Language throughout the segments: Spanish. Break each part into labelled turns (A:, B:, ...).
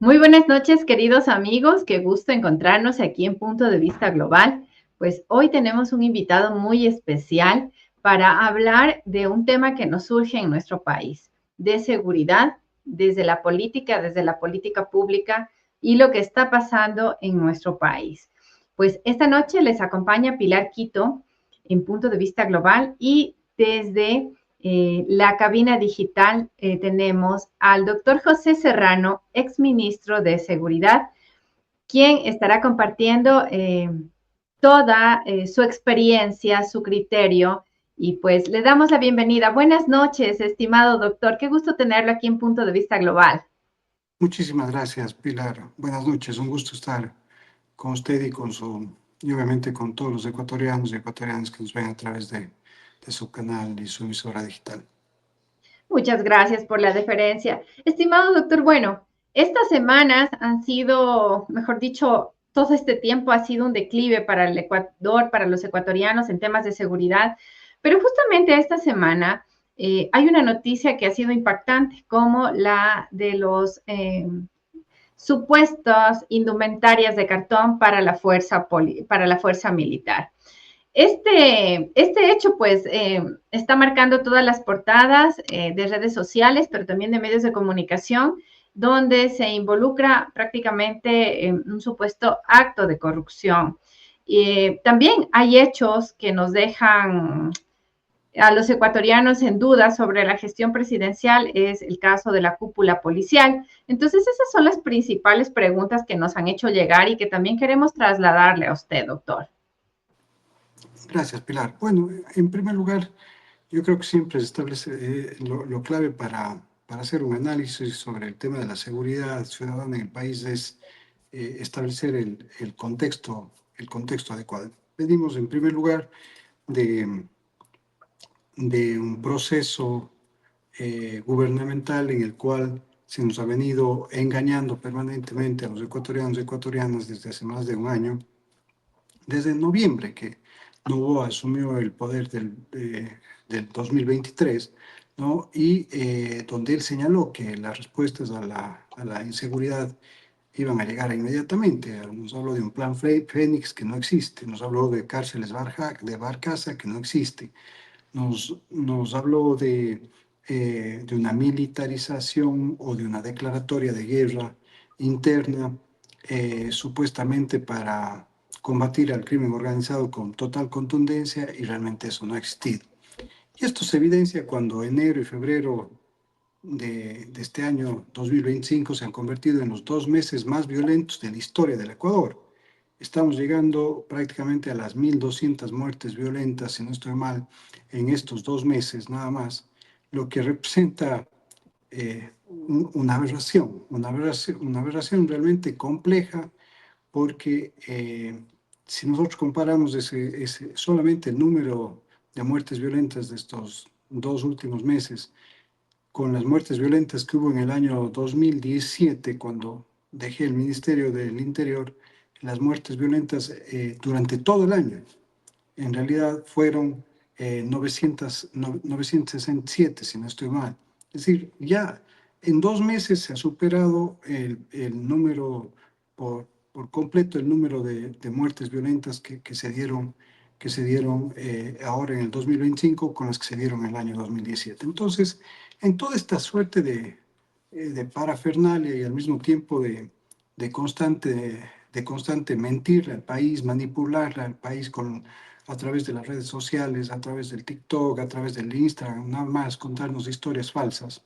A: Muy buenas noches, queridos amigos. Qué gusto encontrarnos aquí en Punto de Vista Global. Pues hoy tenemos un invitado muy especial para hablar de un tema que nos surge en nuestro país, de seguridad, desde la política pública y lo que está pasando en nuestro país. Pues esta noche les acompaña Pilar Quito en Punto de Vista Global y desde la cabina digital tenemos al doctor José Serrano, exministro de Seguridad, quien estará compartiendo toda su experiencia, su criterio. Y pues le damos la bienvenida. Buenas noches, estimado doctor. Qué gusto tenerlo aquí en Punto de Vista Global.
B: Muchísimas gracias, Pilar. Buenas noches, un gusto estar con usted y obviamente con todos los ecuatorianos y ecuatorianas que nos ven a través de su canal y su emisora digital.
A: Muchas gracias por la deferencia. Estimado doctor, bueno, estas semanas han sido, mejor dicho, todo este tiempo ha sido un declive para el Ecuador, para los ecuatorianos en temas de seguridad, pero justamente esta semana hay una noticia que ha sido impactante, como la de los supuestos indumentarias de cartón para para la fuerza militar. Este hecho, pues, está marcando todas las portadas de redes sociales, pero también de medios de comunicación, donde se involucra prácticamente un supuesto acto de corrupción. También hay hechos que nos dejan a los ecuatorianos en duda sobre la gestión presidencial, es el caso de la cúpula policial. Entonces, esas son las principales preguntas que nos han hecho llegar y que también queremos trasladarle a usted, doctor.
B: Gracias, Pilar. Bueno, en primer lugar, yo creo que siempre se establece lo clave para hacer un análisis sobre el tema de la seguridad ciudadana en el país es establecer el contexto adecuado. Venimos, en primer lugar, de, de un proceso gubernamental en el cual se nos ha venido engañando permanentemente a los ecuatorianos y ecuatorianas desde hace más de un año, desde noviembre que Noboa asumió el poder del 2023, ¿no? Y donde él señaló que las respuestas a la inseguridad iban a llegar inmediatamente. Nos habló de un plan Fénix que no existe, nos habló de cárceles de Barcaza que no existe, nos habló de una militarización o de una declaratoria de guerra interna, supuestamente para combatir al crimen organizado con total contundencia, y realmente eso no ha existido. Y esto se evidencia cuando enero y febrero de este año 2025 se han convertido en los 2 meses más violentos de la historia del Ecuador. Estamos llegando prácticamente a las 1.200 muertes violentas, si no estoy mal, en estos 2 meses nada más, lo que representa una aberración realmente compleja, porque si nosotros comparamos solamente el número de muertes violentas de estos 2 últimos meses con las muertes violentas que hubo en el año 2017, cuando dejé el Ministerio del Interior, las muertes violentas durante todo el año, en realidad fueron 967, si no estoy mal. Es decir, ya en 2 meses se ha superado el número, por completo, el número de muertes violentas que se dieron ahora en el 2025 con las que se dieron en el año 2017. Entonces, en toda esta suerte de parafernalia y al mismo tiempo de constante mentirle al país, manipularle al país a través de las redes sociales, a través del TikTok, a través del Instagram, nada más contarnos historias falsas,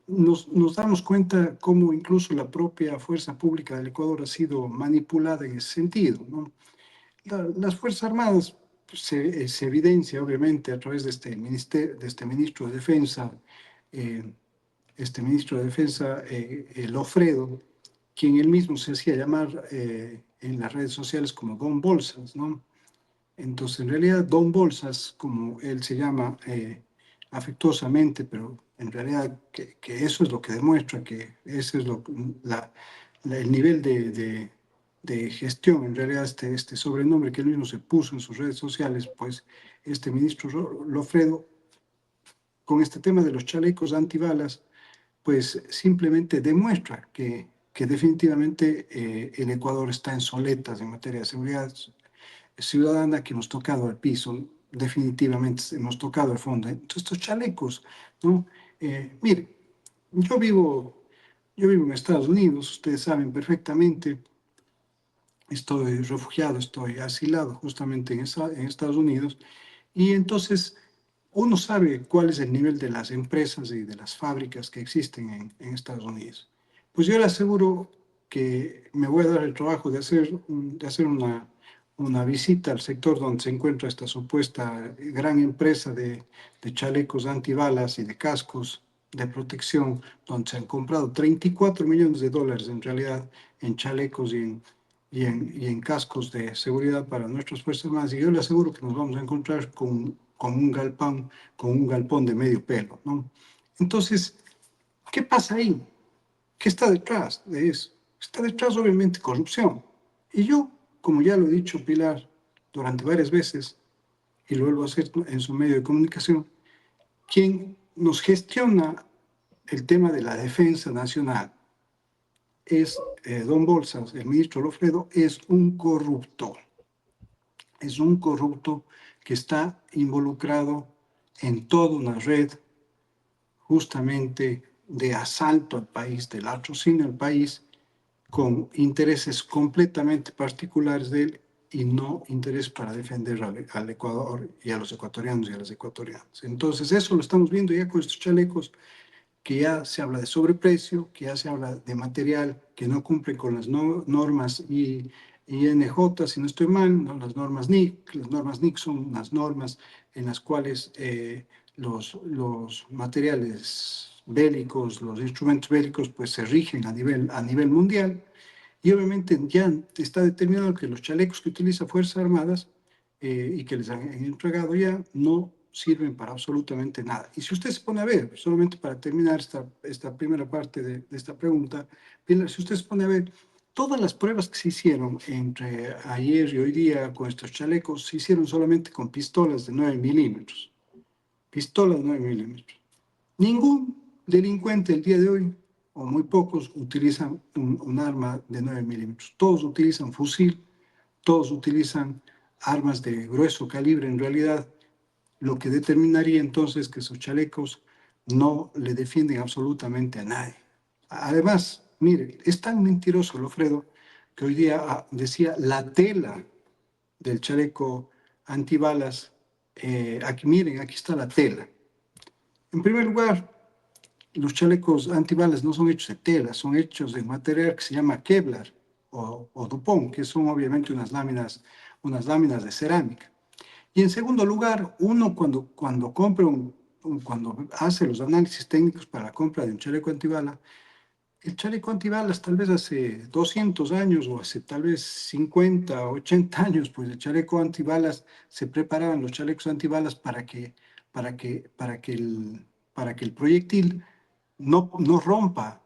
B: nos damos cuenta cómo incluso la propia fuerza pública del Ecuador ha sido manipulada en ese sentido, ¿no? Las Fuerzas Armadas, pues, se evidencia obviamente a través de este ministro de Defensa, eh, Lofredo, quien él mismo se hacía llamar en las redes sociales como Don Bolsas, ¿no? Entonces, en realidad, Don Bolsas, como él se llama afectuosamente, pero en realidad que eso es lo que demuestra, que ese es el nivel de gestión, en realidad este sobrenombre que él mismo se puso en sus redes sociales, pues ministro Lofredo, con este tema de los chalecos antibalas, pues simplemente demuestra que definitivamente el Ecuador está en soletas en materia de seguridad ciudadana, que hemos tocado el piso, definitivamente hemos tocado el fondo. Entonces, estos chalecos, ¿no? Mire, yo vivo, yo vivo en Estados Unidos, ustedes saben perfectamente, estoy refugiado, estoy asilado justamente en Estados Unidos, y entonces uno sabe cuál es el nivel de las empresas y de las fábricas que existen en Estados Unidos. Pues yo le aseguro que me voy a dar el trabajo de hacer una visita al sector donde se encuentra esta supuesta gran empresa de chalecos antibalas y de cascos de protección, donde se han comprado 34 millones de dólares en realidad en chalecos y en cascos de seguridad para nuestras Fuerzas Armadas. Y yo le aseguro que nos vamos a encontrar con un galpón de medio pelo, ¿no? Entonces, ¿qué pasa ahí? ¿Qué está detrás de eso? Está detrás, obviamente, corrupción. Y yo, como ya lo he dicho, Pilar, durante varias veces, y lo vuelvo a hacer en su medio de comunicación, quien nos gestiona el tema de la defensa nacional es don Bolsas, el ministro Lofredo, es un corrupto que está involucrado en toda una red justamente de asalto al país, de latrocinio al país, con intereses completamente particulares de él y no interés para defender al Ecuador y a los ecuatorianos y a las ecuatorianas. Entonces eso lo estamos viendo ya con estos chalecos, que ya se habla de sobreprecio, que ya se habla de material que no cumple con las normas INJ, si no estoy mal, ¿no? Las normas NIC. Las normas NIC son unas normas en las cuales los materiales bélicos, los instrumentos bélicos, pues se rigen a nivel mundial. Y obviamente ya está determinado que los chalecos que utiliza Fuerzas Armadas y que les han entregado ya no sirven para absolutamente nada. Y si usted se pone a ver, solamente para terminar esta primera parte de esta pregunta, si usted se pone a ver, todas las pruebas que se hicieron entre ayer y hoy día con estos chalecos se hicieron solamente con pistolas de 9 milímetros. Pistolas de 9 milímetros. Ningún delincuente el día de hoy, o muy pocos, utilizan un arma de 9 milímetros. Todos utilizan fusil, todos utilizan armas de grueso calibre en realidad, lo que determinaría entonces que esos chalecos no le defienden absolutamente a nadie. Además, mire, es tan mentiroso, Lofredo, que hoy día decía la tela del chaleco antibalas. Aquí, miren, aquí está la tela. En primer lugar, los chalecos antibalas no son hechos de tela, son hechos de material que se llama Kevlar o Dupont, que son obviamente unas láminas de cerámica. Y en segundo lugar, uno cuando compra cuando hace los análisis técnicos para la compra de un chaleco antibala, el chaleco antibalas tal vez hace 200 años o hace tal vez 50, 80 años, pues el chaleco antibalas, se preparaban los chalecos antibalas para que el proyectil no rompa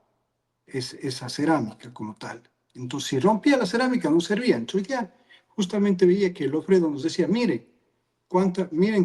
B: esa cerámica como tal. Entonces, si rompía la cerámica, no servía. Entonces ya justamente veía que el Lofredo nos decía, miren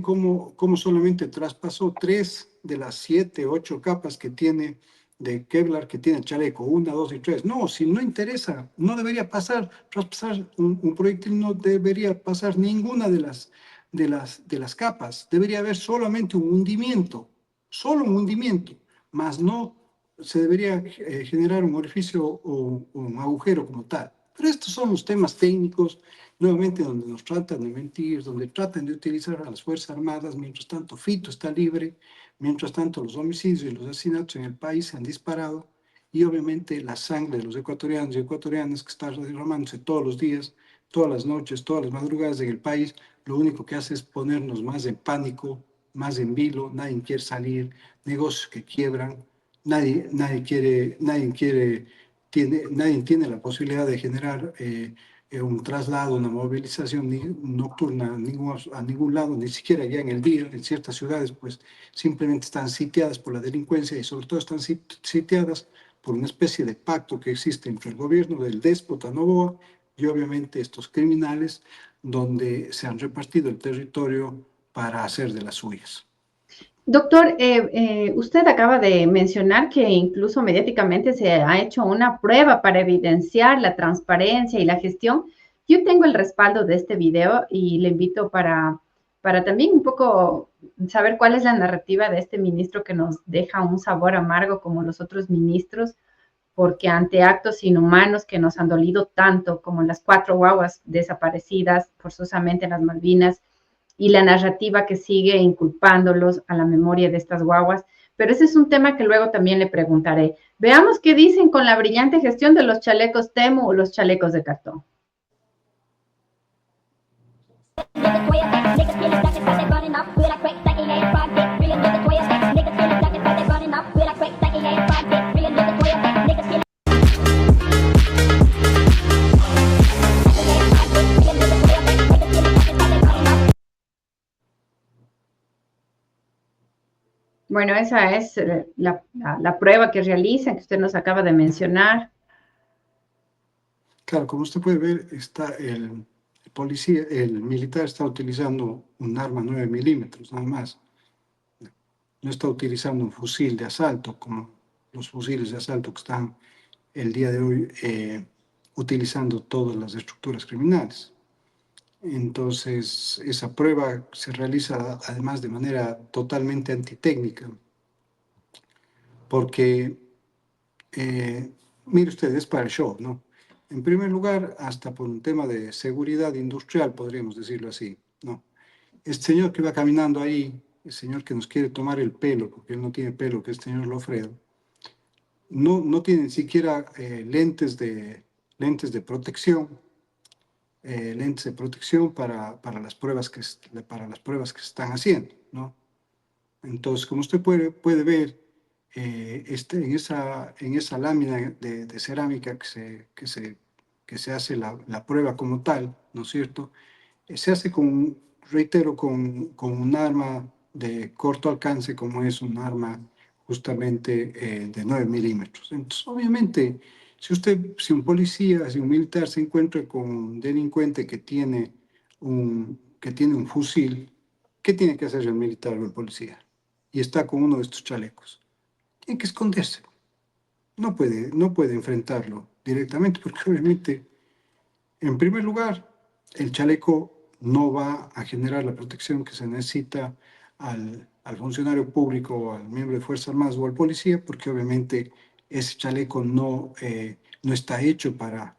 B: cómo solamente traspasó 3 de las 7, 8 capas que tiene de Kevlar, que tiene el chaleco, 1, 2 y 3. No, si no interesa, no debería traspasar un proyectil, no debería pasar ninguna de las capas. Debería haber solamente un hundimiento, solo un hundimiento, más no se debería generar un orificio o un agujero como tal. Pero estos son los temas técnicos, nuevamente donde nos tratan de mentir, donde tratan de utilizar a las Fuerzas Armadas. Mientras tanto, Fito está libre, mientras tanto los homicidios y los asesinatos en el país se han disparado y obviamente la sangre de los ecuatorianos y ecuatorianas que está derramándose todos los días, todas las noches, todas las madrugadas en el país, lo único que hace es ponernos más en pánico, más en vilo. Nadie quiere salir, negocios que quiebran, nadie tiene la posibilidad de generar un traslado, una movilización nocturna a ningún lado, ni siquiera ya en el día. En ciertas ciudades, pues simplemente están sitiadas por la delincuencia y sobre todo están sitiadas por una especie de pacto que existe entre el gobierno del déspota Noboa y obviamente estos criminales, donde se han repartido el territorio para hacer de las suyas.
A: Doctor, usted acaba de mencionar que incluso mediáticamente se ha hecho una prueba para evidenciar la transparencia y la gestión. Yo tengo el respaldo de este video y le invito para también un poco saber cuál es la narrativa de este ministro que nos deja un sabor amargo como los otros ministros, porque ante actos inhumanos que nos han dolido tanto, como las 4 guaguas desaparecidas forzosamente en las Malvinas, y la narrativa que sigue inculpándolos a la memoria de estas guaguas. Pero ese es un tema que luego también le preguntaré. Veamos qué dicen con la brillante gestión de los chalecos Temu o los chalecos de cartón. Bueno, esa es la prueba que realizan, que usted nos acaba de mencionar.
B: Claro, como usted puede ver, está el policía, el militar está utilizando un arma 9 milímetros, nada más. No está utilizando un fusil de asalto, como los fusiles de asalto que están el día de hoy utilizando todas las estructuras criminales. Entonces, esa prueba se realiza además de manera totalmente antitécnica, porque, mire usted, es para el show, ¿no? En primer lugar, hasta por un tema de seguridad industrial, podríamos decirlo así, ¿no? Este señor que va caminando ahí, el señor que nos quiere tomar el pelo, porque él no tiene pelo, que es el señor Lofredo, no tiene ni siquiera lentes de protección, para las pruebas para las pruebas que se están haciendo, ¿no? Entonces, como usted puede ver, en esa lámina de cerámica que se hace la prueba como tal, ¿no es cierto? Se hace reitero, con un arma de corto alcance, como es un arma justamente de 9 milímetros. Entonces, obviamente, si un policía, si un militar se encuentra con un delincuente que tiene un fusil, ¿qué tiene que hacer el militar o el policía? Y está con uno de estos chalecos. Tiene que esconderse. No puede enfrentarlo directamente porque obviamente, en primer lugar, el chaleco no va a generar la protección que se necesita al funcionario público, o al miembro de Fuerzas Armadas o al policía, porque obviamente ese chaleco no está hecho para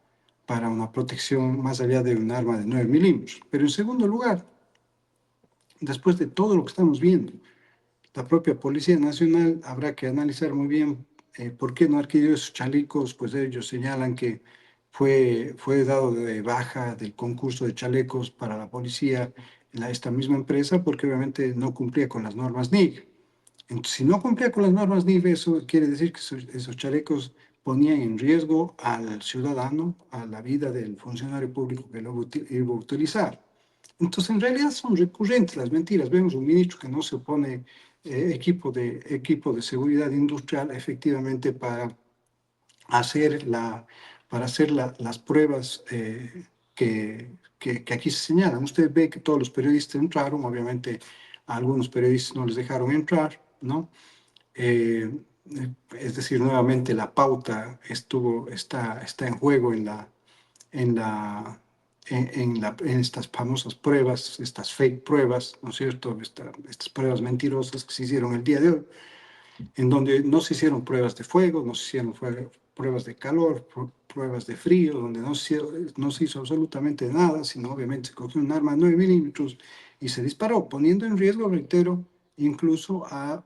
B: una protección más allá de un arma de 9 milímetros. Pero en segundo lugar, después de todo lo que estamos viendo, la propia Policía Nacional habrá que analizar muy bien por qué no adquirió esos chalecos, pues ellos señalan que fue dado de baja del concurso de chalecos para la policía esta misma empresa porque obviamente no cumplía con las normas NIG. Entonces, si no cumplía con las normas NIF, eso quiere decir que esos chalecos ponían en riesgo al ciudadano, a la vida del funcionario público que lo iba a utilizar. Entonces, en realidad son recurrentes las mentiras. Vemos un ministro que no se opone equipo de seguridad industrial efectivamente hacer, la, para hacer las pruebas que aquí se señalan. Usted ve que todos los periodistas entraron, obviamente a algunos periodistas no les dejaron entrar, ¿no? Eh, es decir, nuevamente la pauta está en juego en, la, en estas famosas pruebas, estas fake pruebas, ¿no es cierto? Estas pruebas mentirosas que se hicieron el día de hoy, en donde no se hicieron pruebas de fuego, no se hicieron pruebas de calor, pruebas de frío, donde no se hizo absolutamente nada, sino obviamente se cogió un arma de 9 milímetros y se disparó, poniendo en riesgo, reitero, incluso a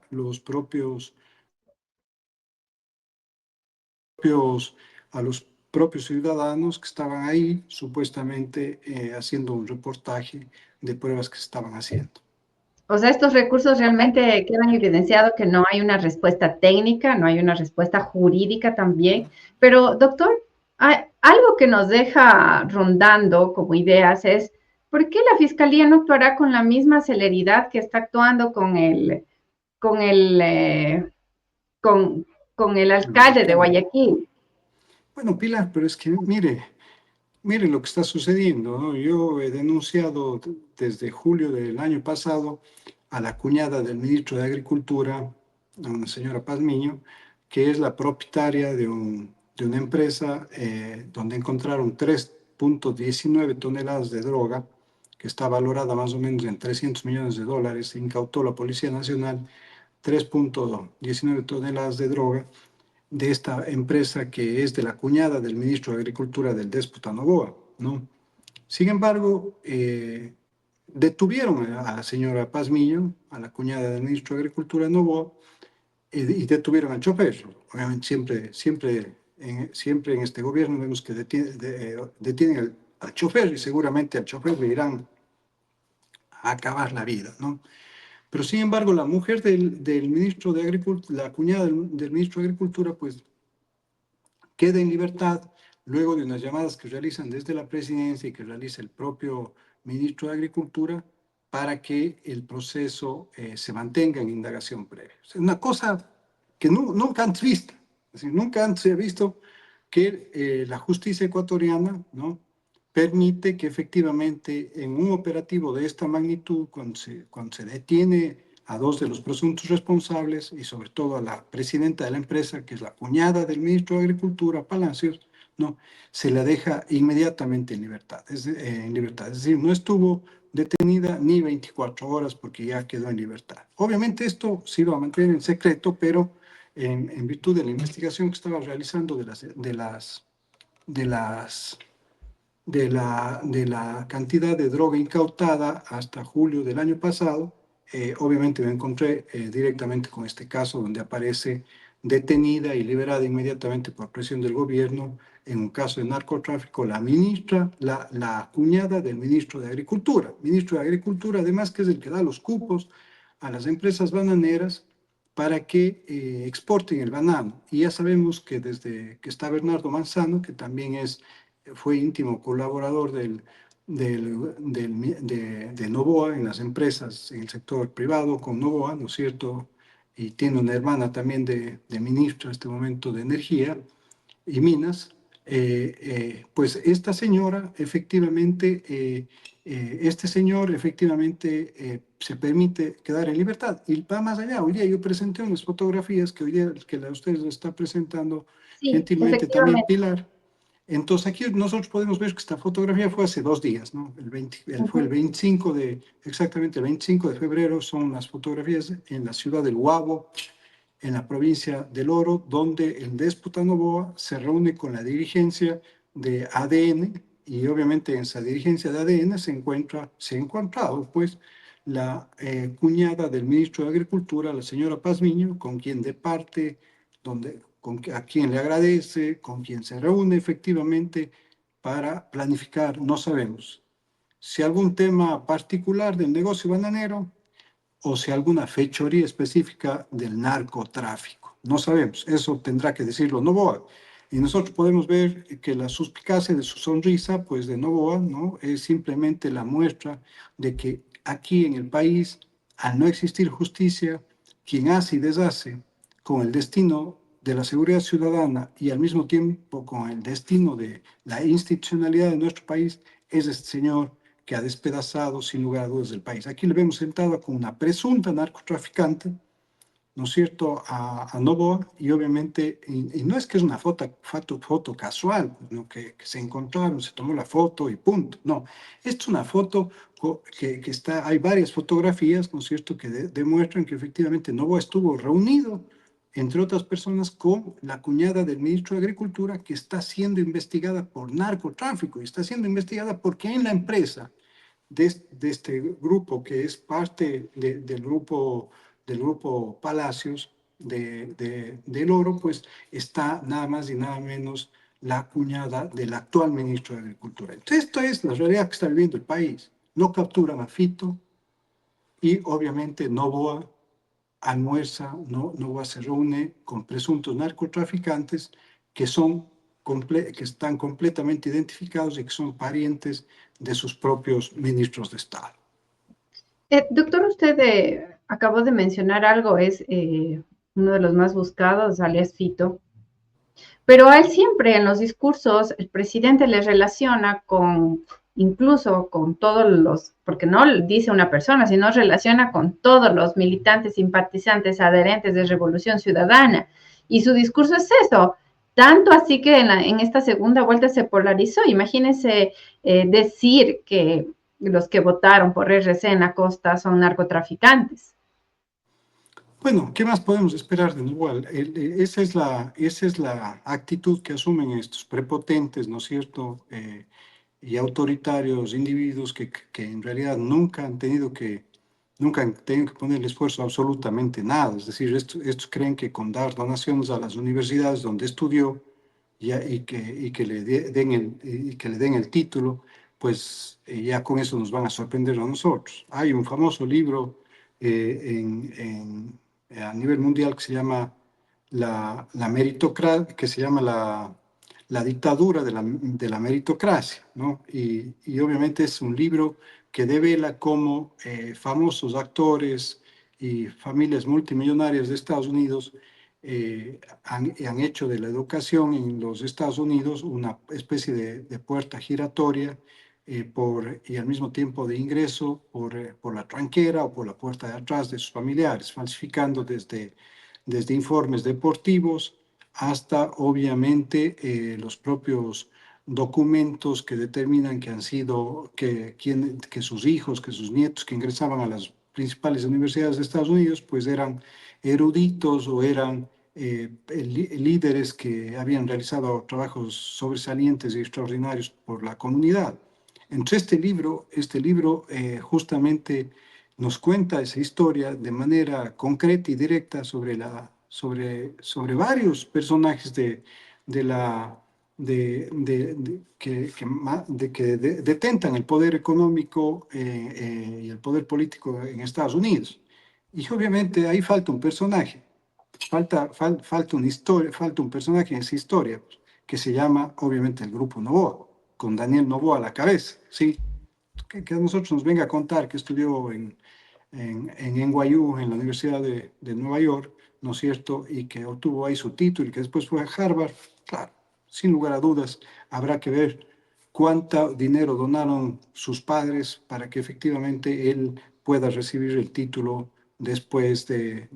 B: a los propios ciudadanos que estaban ahí supuestamente haciendo un reportaje de pruebas que se estaban haciendo.
A: O sea, estos recursos realmente quedan evidenciados que no hay una respuesta técnica, no hay una respuesta jurídica también. Pero, doctor, algo que nos deja rondando como ideas es, ¿por qué la Fiscalía no actuará con la misma celeridad que está actuando con el, con el alcalde de Guayaquil?
B: Bueno, Pilar, pero es que mire lo que está sucediendo, ¿no? Yo he denunciado desde julio del año pasado a la cuñada del ministro de Agricultura, a una señora Pazmiño, que es la propietaria de una empresa donde encontraron 3,19 toneladas de droga, que está valorada más o menos en 300 millones de dólares. Incautó la Policía Nacional 3,19 toneladas de droga de esta empresa que es de la cuñada del ministro de Agricultura del déspota Noboa, ¿no? Sin embargo, detuvieron a la señora Pazmiño, a la cuñada del ministro de Agricultura Noboa, y detuvieron al chofer. Obviamente siempre en este gobierno vemos que detienen al chofer y seguramente al chofer le irán a acabar la vida, ¿no? Pero sin embargo, la mujer del ministro de Agricultura, la cuñada del ministro de Agricultura, pues queda en libertad luego de unas llamadas que realizan desde la presidencia y que realiza el propio ministro de Agricultura para que el proceso se mantenga en indagación previa. Es una cosa que nunca antes vista, es decir, nunca antes se ha visto que la justicia ecuatoriana, ¿no?, permite que efectivamente en un operativo de esta magnitud, cuando se detiene a dos de los presuntos responsables y sobre todo a la presidenta de la empresa, que es la cuñada del ministro de Agricultura, Palacios, ¿no?, se la deja inmediatamente en libertad. Es decir, no estuvo detenida ni 24 horas porque ya quedó en libertad. Obviamente esto se iba a mantener en secreto, pero en virtud de la investigación que estaba realizando de la cantidad de droga incautada hasta julio del año pasado, obviamente me encontré directamente con este caso donde aparece detenida y liberada inmediatamente por presión del gobierno en un caso de narcotráfico la ministra, la cuñada del ministro de Agricultura además, que es el que da los cupos a las empresas bananeras para que exporten el banano. Y ya sabemos que desde que está Bernardo Manzano, que también fue íntimo colaborador de Noboa en las empresas, en el sector privado con Noboa, ¿no es cierto? Y tiene una hermana también de ministro en este momento de Energía y Minas. Pues esta señora efectivamente, este señor efectivamente se permite quedar en libertad y va más allá. Hoy día yo presenté unas fotografías que hoy día que ustedes lo está presentando
A: Sí,
B: gentilmente también
A: efectivamente.
B: Pilar. Entonces aquí nosotros podemos ver que esta fotografía fue hace 2 días, ¿no? Fue el
A: Ujú.
B: 25 exactamente el 25 de febrero, son las fotografías en la ciudad del Huavo, en la provincia del Oro, donde el déspota Noboa se reúne con la dirigencia de ADN y obviamente en esa dirigencia de ADN se ha encontrado pues la cuñada del ministro de Agricultura, la señora Pazmiño, con quien de parte, a quien le agradece, con quien se reúne efectivamente para planificar, no sabemos, si algún tema particular del negocio bananero o si alguna fechoría específica del narcotráfico. No sabemos, eso tendrá que decirlo Noboa. Y nosotros podemos ver que la suspicacia de su sonrisa, pues de Noboa, ¿no?, es simplemente la muestra de que aquí en el país, al no existir justicia, quien hace y deshace con el destino de la seguridad ciudadana y al mismo tiempo con el destino de la institucionalidad de nuestro país, es este señor que ha despedazado sin lugar a dudas el país. Aquí le vemos sentado con una presunta narcotraficante, ¿no es cierto?, a Noboa, y obviamente, y no es que es una foto casual, ¿no?, que se encontraron, se tomó la foto y punto, no, esta es una foto que está, hay varias fotografías, ¿no es cierto?, que demuestran que efectivamente Noboa estuvo reunido, entre otras personas, con la cuñada del ministro de Agricultura, que está siendo investigada por narcotráfico, y está siendo investigada porque en la empresa de este grupo que es parte del grupo Palacios del Oro, pues está nada más y nada menos la cuñada del actual ministro de Agricultura. Entonces, esto es la realidad que está viviendo el país. No capturan a Fito y obviamente Noboa almuerza, Noboa se reúne con presuntos narcotraficantes que que están completamente identificados y que son parientes de sus propios ministros de Estado.
A: Doctor, usted acabó de mencionar algo, es uno de los más buscados, alias Fito, pero a él siempre en los discursos el presidente le relaciona con incluso con todos los, porque no dice una persona, sino relaciona con todos los militantes, simpatizantes, adherentes de Revolución Ciudadana. Y su discurso es eso, tanto así que en esta segunda vuelta se polarizó. Imagínense decir que los que votaron por RC en la costa son narcotraficantes.
B: Bueno, ¿qué más podemos esperar de igual? Esa es la actitud que asumen estos prepotentes, ¿no es cierto? Y autoritarios individuos que en realidad nunca han tenido que poner el esfuerzo a absolutamente nada. Es decir, estos creen que con dar donaciones a las universidades donde estudió y que que le den el título, pues ya con eso nos van a sorprender a nosotros. Hay un famoso libro a nivel mundial que se llama la meritocracia, que se llama la dictadura de la meritocracia, ¿no? Y obviamente es un libro que devela cómo famosos actores y familias multimillonarias de Estados Unidos han hecho de la educación en los Estados Unidos una especie de puerta giratoria y al mismo tiempo de ingreso por la tranquera o por la puerta de atrás de sus familiares, falsificando desde informes deportivos hasta obviamente los propios documentos que determinan que han sido, que sus hijos, que sus nietos que ingresaban a las principales universidades de Estados Unidos, pues eran eruditos o eran líderes que habían realizado trabajos sobresalientes y extraordinarios por la comunidad. Entonces este libro justamente nos cuenta esa historia de manera concreta y directa sobre varios personajes de la, que detentan el poder económico y el poder político en Estados Unidos. Y obviamente ahí falta un personaje, falta una historia, falta un personaje en esa historia, que se llama obviamente el Grupo Novoa, con Daniel Novoa a la cabeza, ¿sí? Que a nosotros nos venga a contar que estudió en NYU, en la Universidad de Nueva York, ¿no es cierto? Y que obtuvo ahí su título y que después fue a Harvard. Claro, sin lugar a dudas, habrá que ver cuánto dinero donaron sus padres para que efectivamente él pueda recibir el título después de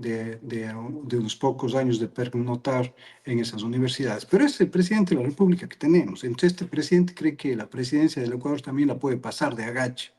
B: unos pocos años de pernotar en esas universidades. Pero es el presidente de la República que tenemos. Entonces, este presidente cree que la presidencia del Ecuador también la puede pasar de agache,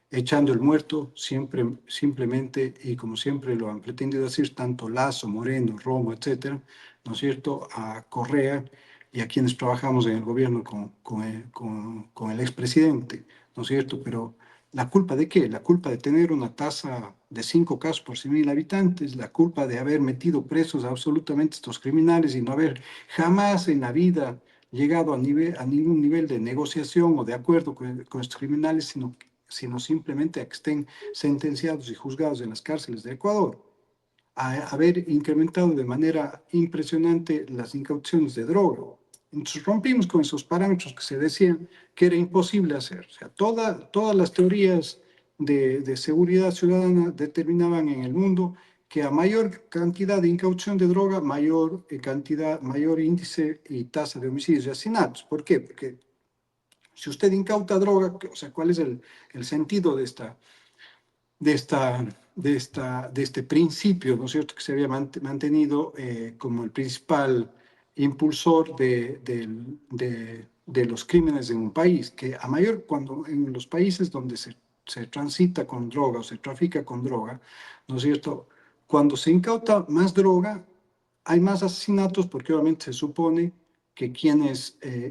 B: echando el muerto siempre, simplemente, y como siempre lo han pretendido decir, tanto Lazo, Moreno, Romo, etcétera, ¿no es cierto?, a Correa y a quienes trabajamos en el gobierno con el expresidente, ¿no es cierto? Pero ¿la culpa de qué? La culpa de tener una tasa de 5 casos por 100.000 habitantes, la culpa de haber metido presos a absolutamente estos criminales y no haber jamás en la vida llegado a ningún nivel de negociación o de acuerdo con estos criminales, sino simplemente a que estén sentenciados y juzgados en las cárceles de Ecuador, a haber incrementado de manera impresionante las incautaciones de droga. Entonces rompimos con esos parámetros que se decían que era imposible hacer. O sea, todas las teorías de seguridad ciudadana determinaban en el mundo que a mayor cantidad de incaución de droga, mayor índice y tasa de homicidios y asesinatos. ¿Por qué? Porque si usted incauta droga, o sea, ¿cuál es el sentido de, esta, de este principio, ¿no es cierto?, que se había mantenido como el principal impulsor de los crímenes en un país, que a mayor, cuando en los países donde se transita con droga o se trafica con droga, ¿no es cierto?, cuando se incauta más droga, hay más asesinatos porque obviamente se supone que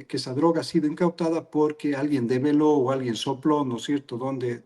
B: esa droga ha sido incautada porque alguien develó o alguien sopló, ¿no es cierto?, dónde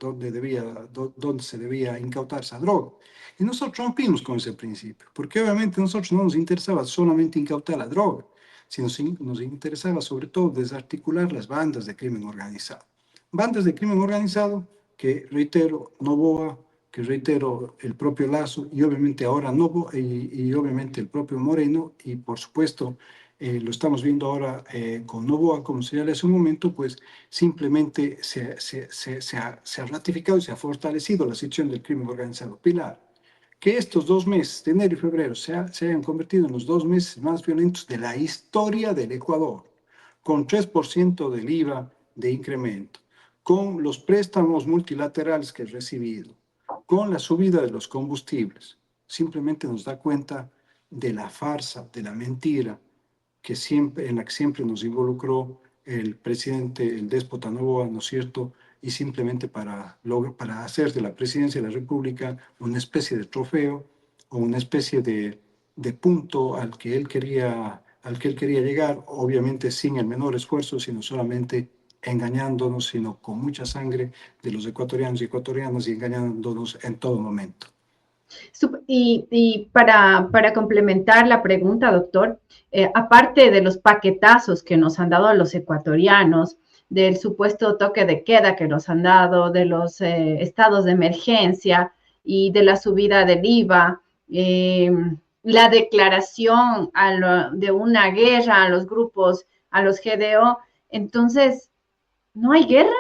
B: se debía incautar esa droga. Y nosotros rompimos con ese principio, porque obviamente a nosotros no nos interesaba solamente incautar la droga, sino nos interesaba sobre todo desarticular las bandas de crimen organizado. Bandas de crimen organizado que, reitero, Novoa, que reitero, el propio Lazo y obviamente ahora Novo y obviamente el propio Moreno y por supuesto lo estamos viendo ahora con Novoa, como señalé hace un momento, pues simplemente se ha ratificado y se ha fortalecido la situación del crimen organizado. Pilar, que estos 2 meses, de enero y febrero, se hayan convertido en los 2 meses más violentos de la historia del Ecuador, con 3% del IVA de incremento, con los préstamos multilaterales que he recibido, con la subida de los combustibles, simplemente nos da cuenta de la farsa, de la mentira que siempre, en la que siempre nos involucró el presidente, el déspota Noboa, ¿no es cierto? Y simplemente para hacer de la presidencia de la República una especie de trofeo o una especie de punto al que él quería llegar, obviamente sin el menor esfuerzo, sino solamente engañándonos, sino con mucha sangre de los ecuatorianos y ecuatorianas y engañándonos en todo momento.
A: Y para complementar la pregunta, doctor, aparte de los paquetazos que nos han dado a los ecuatorianos, del supuesto toque de queda que nos han dado, de los estados de emergencia y de la subida del IVA, la declaración de una guerra a los grupos, a los GDO, entonces, ¿no hay guerra?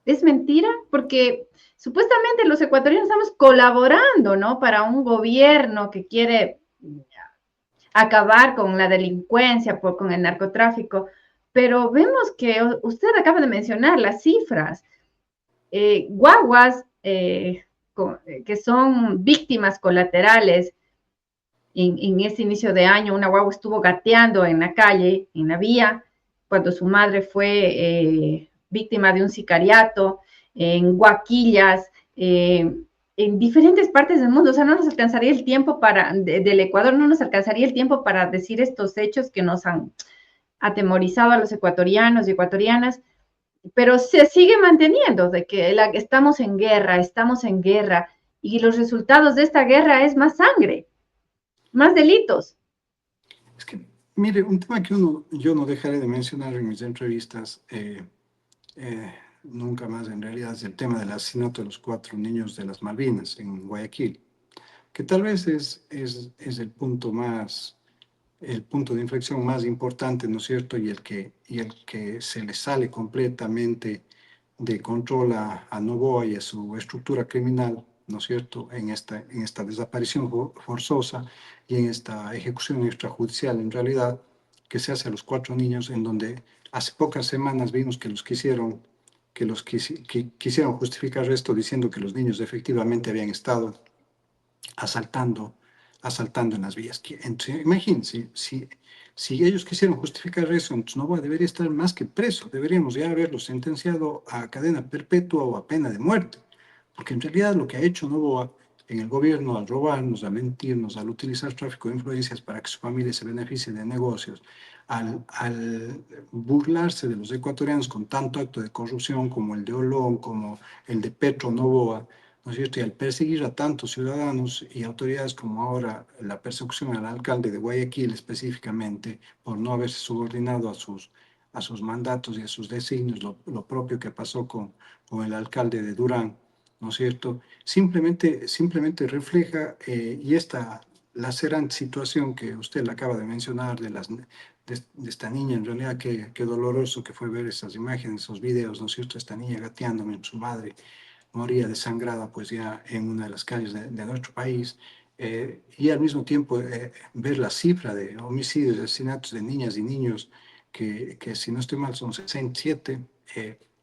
A: ¿Es mentira? Porque supuestamente los ecuatorianos estamos colaborando, ¿no? Para un gobierno que quiere acabar con la delincuencia, con el narcotráfico, pero vemos que usted acaba de mencionar las cifras. Guaguas que son víctimas colaterales. En ese inicio de año, una guagua estuvo gateando en la calle, en la vía, cuando su madre fue víctima de un sicariato, en Guaquillas, en diferentes partes del mundo. O sea, no nos alcanzaría el tiempo del Ecuador, no nos alcanzaría el tiempo para decir estos hechos que nos han atemorizado a los ecuatorianos y ecuatorianas, pero se sigue manteniendo de que estamos en guerra, y los resultados de esta guerra es más sangre, más delitos.
B: Es que, mire, un tema que yo no dejaré de mencionar en mis entrevistas, nunca más en realidad, es el tema del asesinato de los 4 niños de las Malvinas en Guayaquil, que tal vez es el punto de inflexión más importante, ¿no es cierto? Y el que se le sale completamente de control a Noboa y a su estructura criminal, ¿no es cierto?, en esta desaparición forzosa y en esta ejecución extrajudicial, en realidad, que se hace a los 4 niños, en donde hace pocas semanas vimos que que quisieron justificar esto diciendo que los niños efectivamente habían estado asaltando, asaltando en las vías. Entonces, imagínense, si ellos quisieron justificar eso, entonces Noboa debería estar más que preso, deberíamos ya haberlo sentenciado a cadena perpetua o a pena de muerte, porque en realidad lo que ha hecho Noboa en el gobierno al robarnos, a mentirnos, al utilizar tráfico de influencias para que su familia se beneficie de negocios, al burlarse de los ecuatorianos con tanto acto de corrupción como el de Olón, como el de Petro Noboa, ¿no es cierto? Y al perseguir a tantos ciudadanos y autoridades como ahora la persecución al alcalde de Guayaquil específicamente por no haberse subordinado a sus mandatos y a sus designios, lo propio que pasó con el alcalde de Durán, ¿no es cierto? Simplemente refleja, y esta lacerante situación que usted le acaba de mencionar de esta niña, en realidad qué doloroso que fue ver esas imágenes, esos videos, ¿no es cierto? Esta niña gateando mientras su madre moría desangrada pues ya en una de las calles de nuestro país, y al mismo tiempo ver la cifra de homicidios y asesinatos de niñas y niños, que si no estoy mal son 67,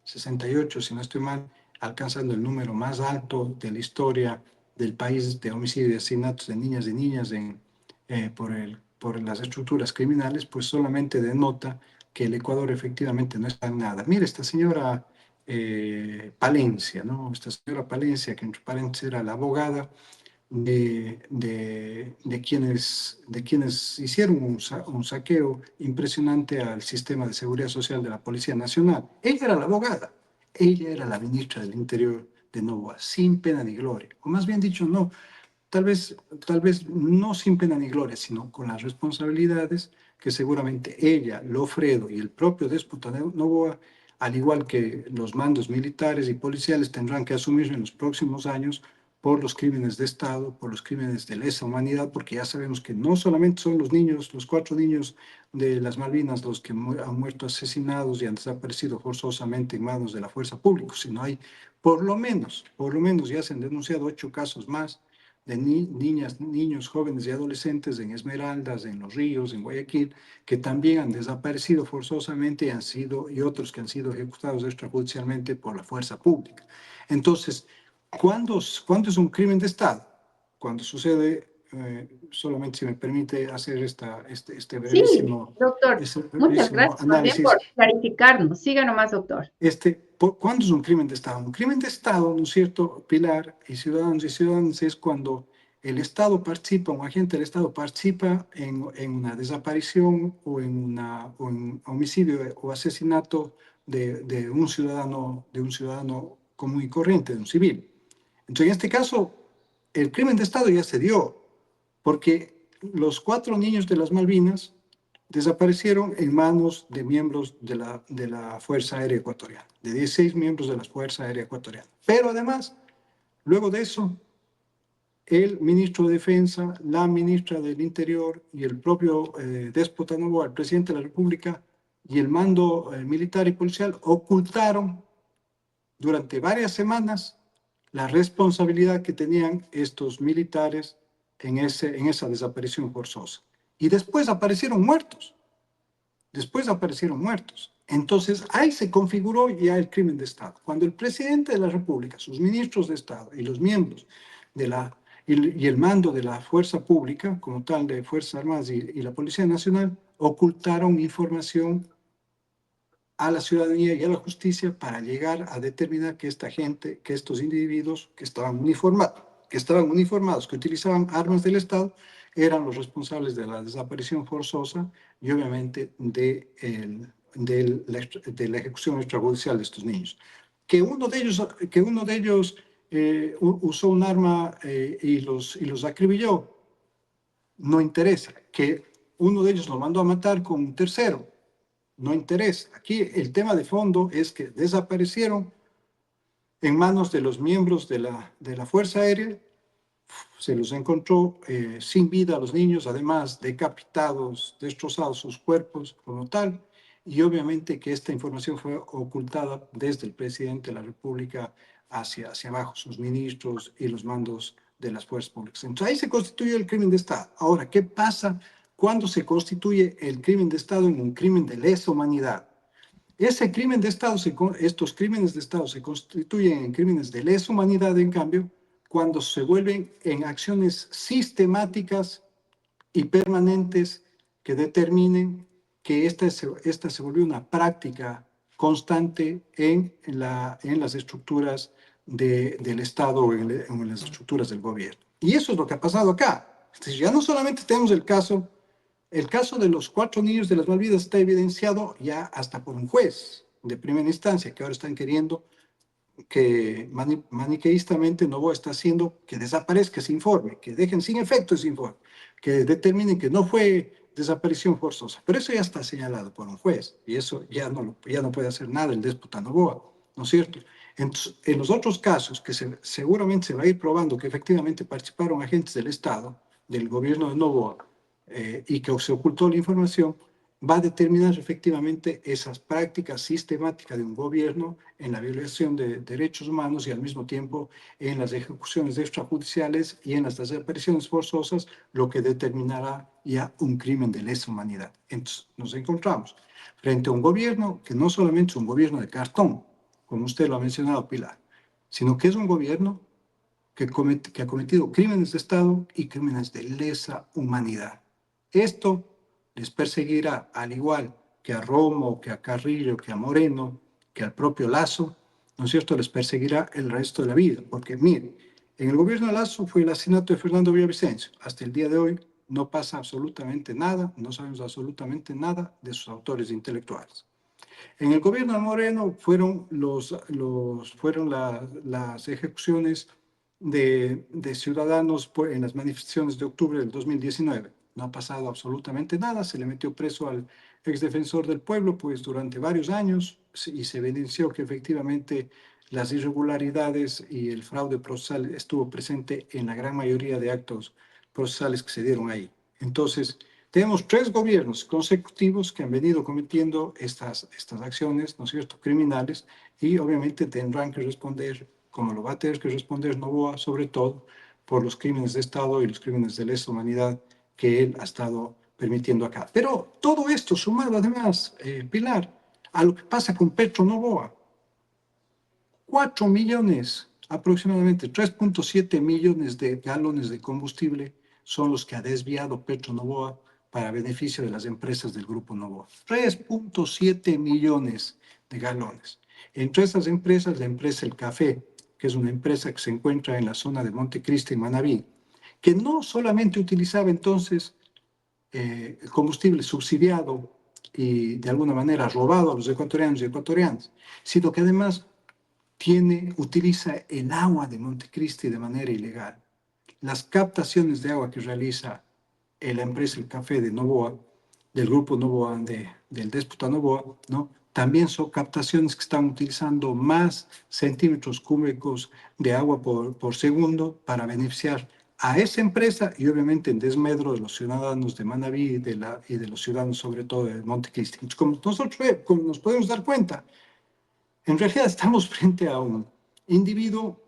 B: 68 si no estoy mal, alcanzando el número más alto de la historia del país de homicidios y asesinatos de niñas y niñas por las estructuras criminales, pues solamente denota que el Ecuador efectivamente no está en nada. Mire, esta señora Palencia, ¿no? Esta señora Palencia, que entre paréntesis era la abogada de quienes hicieron un saqueo impresionante al sistema de seguridad social de la Policía Nacional. Ella era la abogada, ella era la ministra del Interior de Noboa, sin pena ni gloria. O más bien dicho, no, tal vez no sin pena ni gloria, sino con las responsabilidades que seguramente ella, Lofredo y el propio déspota Noboa, al igual que los mandos militares y policiales, tendrán que asumir en los próximos años por los crímenes de Estado, por los crímenes de lesa humanidad, porque ya sabemos que no solamente son los niños, los 4 niños de las Malvinas los que han muerto asesinados y han desaparecido forzosamente en manos de la fuerza pública, sino hay por lo menos ya se han denunciado 8 casos más de niñas, niños, jóvenes y adolescentes en Esmeraldas, en Los Ríos, en Guayaquil, que también han desaparecido forzosamente y otros que han sido ejecutados extrajudicialmente por la fuerza pública. Entonces, ¿cuándo es un crimen de Estado? Cuando sucede, solamente si me permite hacer este
A: Sí,
B: brevísimo,
A: doctor.
B: este
A: Muchas
B: brevísimo
A: gracias más bien
B: análisis.
A: por clarificarnos. Siga nomás, doctor.
B: ¿Cuándo es un crimen de Estado? Un crimen de Estado, ¿no es cierto, Pilar, y ciudadanos, es cuando el Estado participa, un agente del Estado participa en una desaparición o o en homicidio o asesinato de un ciudadano común y corriente, de un civil. Entonces, en este caso, el crimen de Estado ya se dio, porque los 4 niños de las Malvinas desaparecieron en manos de miembros de la Fuerza Aérea Ecuatoriana, de 16 miembros de la Fuerza Aérea Ecuatoriana. Pero además, luego de eso, el ministro de Defensa, la ministra del Interior y el propio déspota Noboa, el presidente de la República, y el mando militar y policial ocultaron durante varias semanas la responsabilidad que tenían estos militares en esa desaparición forzosa. Y después aparecieron muertos. Después aparecieron muertos. Entonces, ahí se configuró ya el crimen de Estado. Cuando el presidente de la República, sus ministros de Estado y los miembros y el mando de la fuerza pública, como tal de Fuerzas Armadas y la Policía Nacional, ocultaron información a la ciudadanía y a la justicia para llegar a determinar que esta gente, que estos individuos que estaban uniformados, que utilizaban armas del Estado, eran los responsables de la desaparición forzosa y obviamente de la ejecución extrajudicial de estos niños. Que uno de ellos usó un arma y los acribilló, no interesa. Que uno de ellos lo mandó a matar con un tercero, no interesa. Aquí el tema de fondo es que desaparecieron en manos de los miembros de la Fuerza Aérea. Se los encontró sin vida a los niños, además decapitados, destrozados sus cuerpos como tal, y obviamente que esta información fue ocultada desde el presidente de la República hacia abajo, sus ministros y los mandos de las fuerzas públicas. Entonces ahí se constituye el crimen de Estado. Ahora, ¿qué pasa cuando se constituye el crimen de Estado en un crimen de lesa humanidad? Estos crímenes de Estado se constituyen en crímenes de lesa humanidad, en cambio, cuando se vuelven en acciones sistemáticas y permanentes que determinen que esta se volvió una práctica constante en las estructuras del Estado o en las estructuras del gobierno. Y eso es lo que ha pasado acá. Entonces, ya no solamente tenemos el caso de los 4 niños de las Malvinas está evidenciado ya hasta por un juez de primera instancia, que ahora están queriendo que maniqueístamente Noboa está haciendo que desaparezca ese informe, que dejen sin efecto ese informe, que determinen que no fue desaparición forzosa. Pero eso ya está señalado por un juez y eso ya no puede hacer nada el déspota Noboa, ¿no es cierto? Entonces, en los otros casos, que seguramente se va a ir probando que efectivamente participaron agentes del Estado, del gobierno de Noboa, y que se ocultó la información, va a determinar efectivamente esas prácticas sistemáticas de un gobierno en la violación de derechos humanos y al mismo tiempo en las ejecuciones extrajudiciales y en las desapariciones forzosas, lo que determinará ya un crimen de lesa humanidad. Entonces nos encontramos frente a un gobierno que no solamente es un gobierno de cartón, como usted lo ha mencionado, Pilar, sino que es un gobierno que ha cometido crímenes de Estado y crímenes de lesa humanidad. Esto les perseguirá, al igual que a Romo, que a Carrillo, que a Moreno, que al propio Lazo, ¿no es cierto?, les perseguirá el resto de la vida. Porque, miren, en el gobierno de Lazo fue el asesinato de Fernando Villavicencio. Hasta el día de hoy no pasa absolutamente nada, no sabemos absolutamente nada de sus autores intelectuales. En el gobierno de Moreno fueron las ejecuciones de ciudadanos en las manifestaciones de octubre del 2019. No ha pasado absolutamente nada, se le metió preso al exdefensor del pueblo pues durante varios años y se evidenció que efectivamente las irregularidades y el fraude procesal estuvo presente en la gran mayoría de actos procesales que se dieron ahí. Entonces, tenemos 3 gobiernos consecutivos que han venido cometiendo estas acciones, ¿no es cierto?, criminales, y obviamente tendrán que responder, como lo va a tener que responder Noboa, sobre todo, por los crímenes de Estado y los crímenes de lesa humanidad que él ha estado permitiendo acá. Pero todo esto sumado además, Pilar, a lo que pasa con Petro Novoa, 4 millones, aproximadamente 3,7 millones de galones de combustible son los que ha desviado Petro Novoa para beneficio de las empresas del Grupo Novoa. 3,7 millones de galones. Entre estas empresas, la empresa El Café, que es una empresa que se encuentra en la zona de Montecristi, en Manabí, que no solamente utilizaba entonces el combustible subsidiado y de alguna manera robado a los ecuatorianos y ecuatorianas, sino que además utiliza el agua de Montecristi de manera ilegal. Las captaciones de agua que realiza la empresa El Café de Novoa, del grupo Novoa, del déspota Novoa, ¿no? También son captaciones que están utilizando más centímetros cúbicos de agua por segundo para beneficiar a esa empresa y obviamente en desmedro de los ciudadanos de Manabí y de los ciudadanos sobre todo de Montecristi. Como nos podemos dar cuenta, en realidad estamos frente a un individuo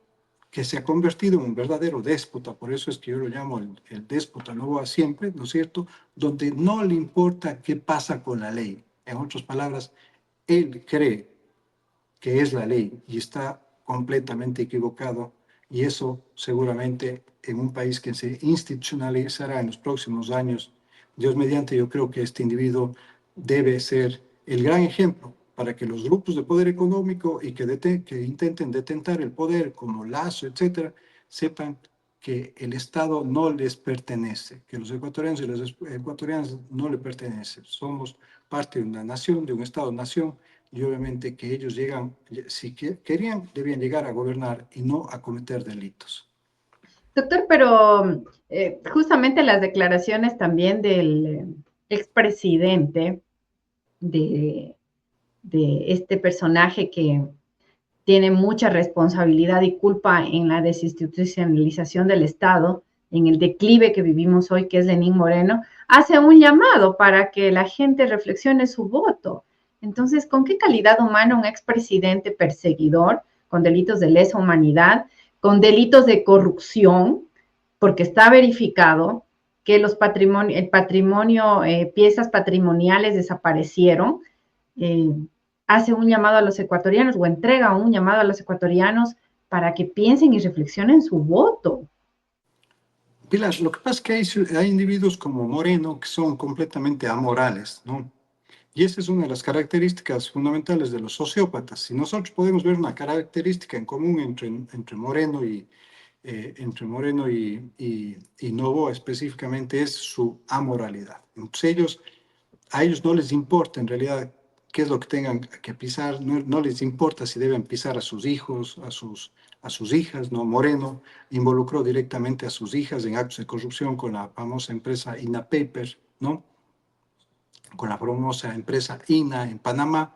B: que se ha convertido en un verdadero déspota, por eso es que yo lo llamo el déspota Novoa siempre, ¿no es cierto?, donde no le importa qué pasa con la ley. En otras palabras, él cree que es la ley y está completamente equivocado, y eso seguramente en un país que se institucionalizará en los próximos años, Dios mediante, yo creo que este individuo debe ser el gran ejemplo para que los grupos de poder económico y que intenten detentar el poder, como Lazo, etcétera, sepan que el Estado no les pertenece, que los ecuatorianos y las ecuatorianas no le pertenecen. Somos parte de una nación, de un Estado-nación, y obviamente que ellos llegan, si querían, debían llegar a gobernar y no a cometer delitos.
A: Doctor, pero justamente las declaraciones también del expresidente de, de este personaje que tiene mucha responsabilidad y culpa en la desinstitucionalización del Estado, en el declive que vivimos hoy, que es Lenín Moreno, hace un llamado para que la gente reflexione su voto. Entonces, ¿con qué calidad humana un expresidente perseguidor, con delitos de lesa humanidad, con delitos de corrupción, porque está verificado que el patrimonio, piezas patrimoniales desaparecieron, eh, hace un llamado a los ecuatorianos o entrega un llamado a los ecuatorianos para que piensen y reflexionen su voto?
B: Pilar, lo que pasa es que hay individuos como Moreno que son completamente amorales, ¿no? Y esa es una de las características fundamentales de los sociópatas. Si nosotros podemos ver una característica en común entre Moreno y Novoa específicamente, es su amoralidad. Entonces a ellos no les importa en realidad qué es lo que tengan que pisar, no les importa si deben pisar a sus hijos, a sus hijas, ¿no? Moreno involucró directamente a sus hijas en actos de corrupción con la famosa empresa INA Paper, ¿no? Con la famosa empresa INA en Panamá,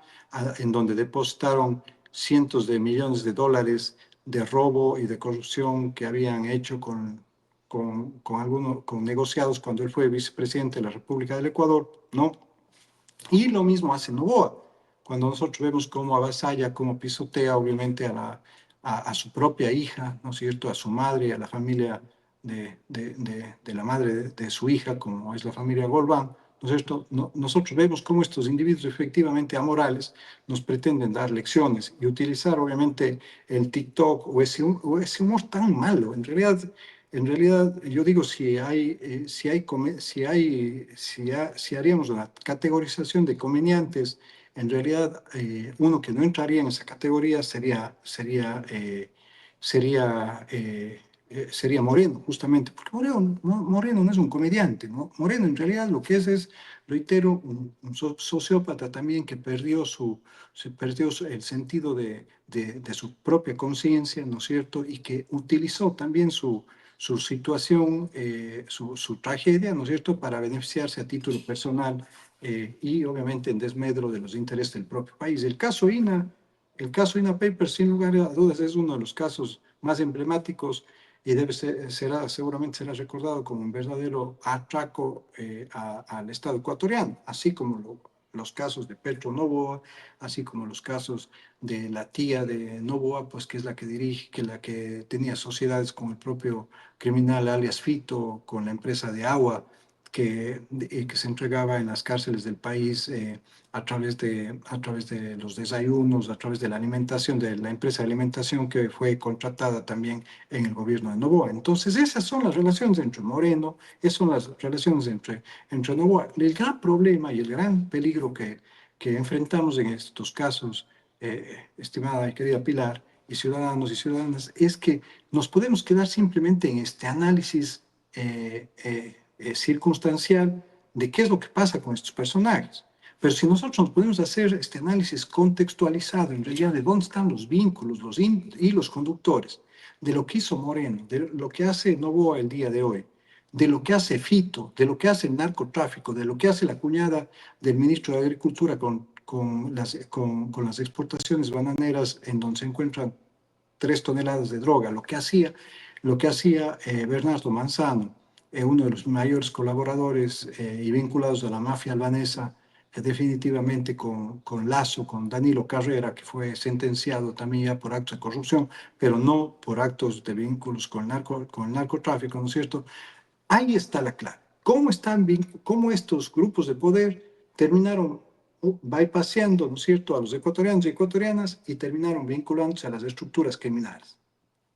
B: en donde depositaron cientos de millones de dólares de robo y de corrupción que habían hecho con negociados cuando él fue vicepresidente de la República del Ecuador, ¿no? Y lo mismo hace Novoa. Cuando nosotros vemos cómo avasalla, cómo pisotea, obviamente, a su propia hija, ¿no es cierto?, a su madre, a la familia de la madre de su hija, como es la familia Golbán, ¿no es cierto? Nosotros vemos cómo estos individuos efectivamente amorales nos pretenden dar lecciones y utilizar, obviamente, el TikTok o ese humor tan malo. En realidad, yo digo, si haríamos una categorización de comediantes, en realidad uno que no entraría en esa categoría sería Moreno, justamente, porque Moreno no es un comediante, ¿no? Moreno en realidad lo que es, reitero, un sociópata también que perdió el sentido de su propia conciencia, ¿no es cierto? Y que utilizó también su situación, su tragedia, ¿no es cierto?, para beneficiarse a título personal y obviamente en desmedro de los intereses del propio país. El caso INA Paper, sin lugar a dudas, es uno de los casos más emblemáticos y seguramente será recordado como un verdadero atraco al Estado ecuatoriano, así como los casos de Petro Novoa, así como los casos de la tía de Novoa, pues que es la que dirige, que la que tenía sociedades con el propio criminal alias Fito, con la empresa de agua que se entregaba en las cárceles del país a través de los desayunos, a través de la alimentación, de la empresa de alimentación que fue contratada también en el gobierno de Novoa. Entonces, esas son las relaciones entre Moreno, esas son las relaciones entre Novoa. El gran problema y el gran peligro que enfrentamos en estos casos, estimada y querida Pilar, y ciudadanos y ciudadanas, es que nos podemos quedar simplemente en este análisis circunstancial de qué es lo que pasa con estos personajes. Pero si nosotros nos podemos hacer este análisis contextualizado, en realidad, de dónde están los vínculos, los hilos conductores, de lo que hizo Moreno, de lo que hace Novoa el día de hoy, de lo que hace Fito, de lo que hace el narcotráfico, de lo que hace la cuñada del ministro de Agricultura con las exportaciones bananeras en donde se encuentran 3 toneladas de droga, lo que hacía Bernardo Manzano, uno de los mayores colaboradores y vinculados a la mafia albanesa, definitivamente con Lazo, con Danilo Carrera, que fue sentenciado también ya por actos de corrupción, pero no por actos de vínculos con el narcotráfico, ¿no es cierto? Ahí está la clave. ¿Cómo estos grupos de poder terminaron bypassando, ¿no es cierto?, a los ecuatorianos y ecuatorianas y terminaron vinculándose a las estructuras criminales?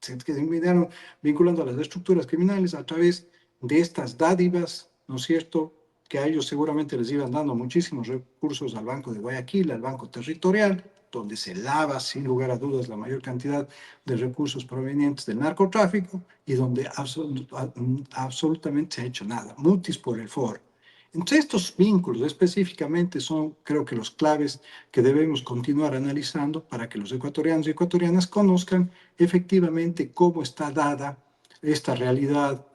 B: Se terminaron vinculando a las estructuras criminales a través de estas dádivas, ¿no es cierto?, que a ellos seguramente les iban dando muchísimos recursos al Banco de Guayaquil, al Banco Territorial, donde se lava sin lugar a dudas la mayor cantidad de recursos provenientes del narcotráfico y donde absolutamente se ha hecho nada, mutis por el foro. Entonces, estos vínculos específicamente son, creo que, los claves que debemos continuar analizando para que los ecuatorianos y ecuatorianas conozcan efectivamente cómo está dada esta realidad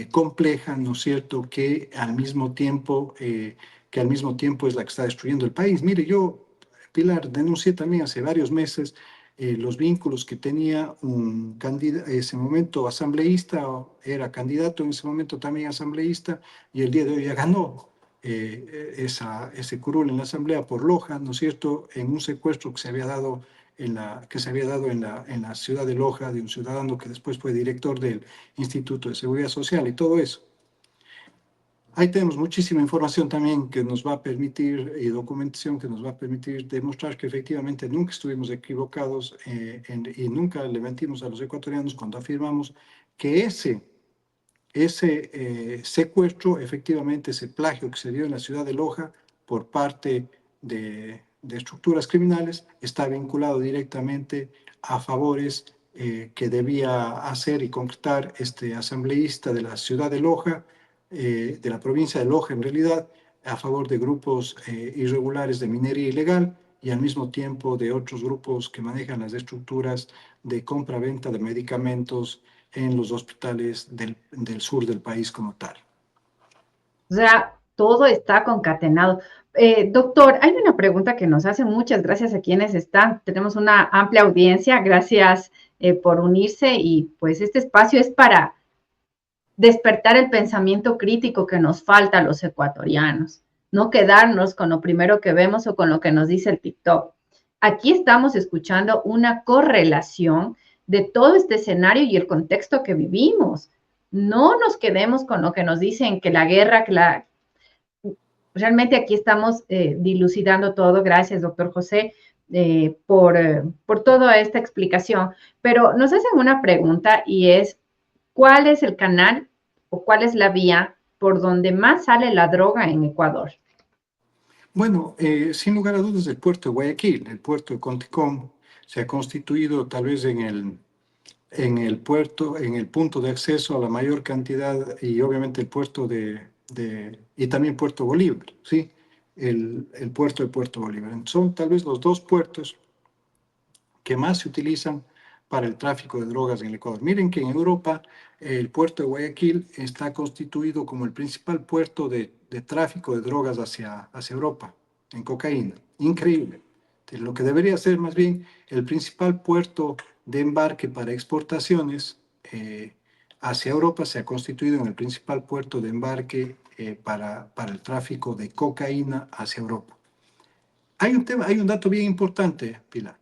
B: compleja, ¿no es cierto?, que al mismo tiempo es la que está destruyendo el país. Mire, yo, Pilar, denuncié también hace varios meses los vínculos que tenía un candidato, en ese momento asambleísta, era candidato en ese momento también asambleísta, y el día de hoy ya ganó ese curul en la asamblea por Loja, ¿no es cierto?, en un secuestro que se había dado en la ciudad de Loja, de un ciudadano que después fue director del Instituto de Seguridad Social y todo eso. Ahí tenemos muchísima información también que nos va a permitir, y documentación que nos va a permitir demostrar que efectivamente nunca estuvimos equivocados y nunca le mentimos a los ecuatorianos cuando afirmamos que ese secuestro, efectivamente ese plagio que se dio en la ciudad de Loja por parte de estructuras criminales, está vinculado directamente a favores que debía hacer y concretar este asambleísta de la ciudad de Loja, de la provincia de Loja en realidad, a favor de grupos irregulares de minería ilegal y al mismo tiempo de otros grupos que manejan las estructuras de compra-venta de medicamentos en los hospitales del sur del país como tal.
A: O sea, todo está concatenado. Doctor, hay una pregunta que nos hacen, muchas gracias a quienes están. Tenemos una amplia audiencia, gracias por unirse y pues este espacio es para despertar el pensamiento crítico que nos falta a los ecuatorianos, no quedarnos con lo primero que vemos o con lo que nos dice el TikTok. Aquí estamos escuchando una correlación de todo este escenario y el contexto que vivimos. No nos quedemos con lo que nos dicen que la guerra, realmente aquí estamos dilucidando todo. Gracias, doctor José, por toda esta explicación. Pero nos hacen una pregunta y es, ¿cuál es el canal o cuál es la vía por donde más sale la droga en Ecuador?
B: Bueno, sin lugar a dudas, el puerto de Guayaquil, el puerto de Conticón, se ha constituido tal vez en el puerto, en el punto de acceso a la mayor cantidad y obviamente el puerto y también Puerto Bolívar, ¿sí? El puerto de Puerto Bolívar. Son tal vez los dos puertos que más se utilizan para el tráfico de drogas en el Ecuador. Miren que en Europa el puerto de Guayaquil está constituido como el principal puerto de tráfico de drogas hacia Europa, en cocaína. Increíble. Lo que debería ser más bien el principal puerto de embarque para exportaciones hacia Europa se ha constituido en el principal puerto de embarque para el tráfico de cocaína hacia Europa. Hay un dato bien importante, Pilar.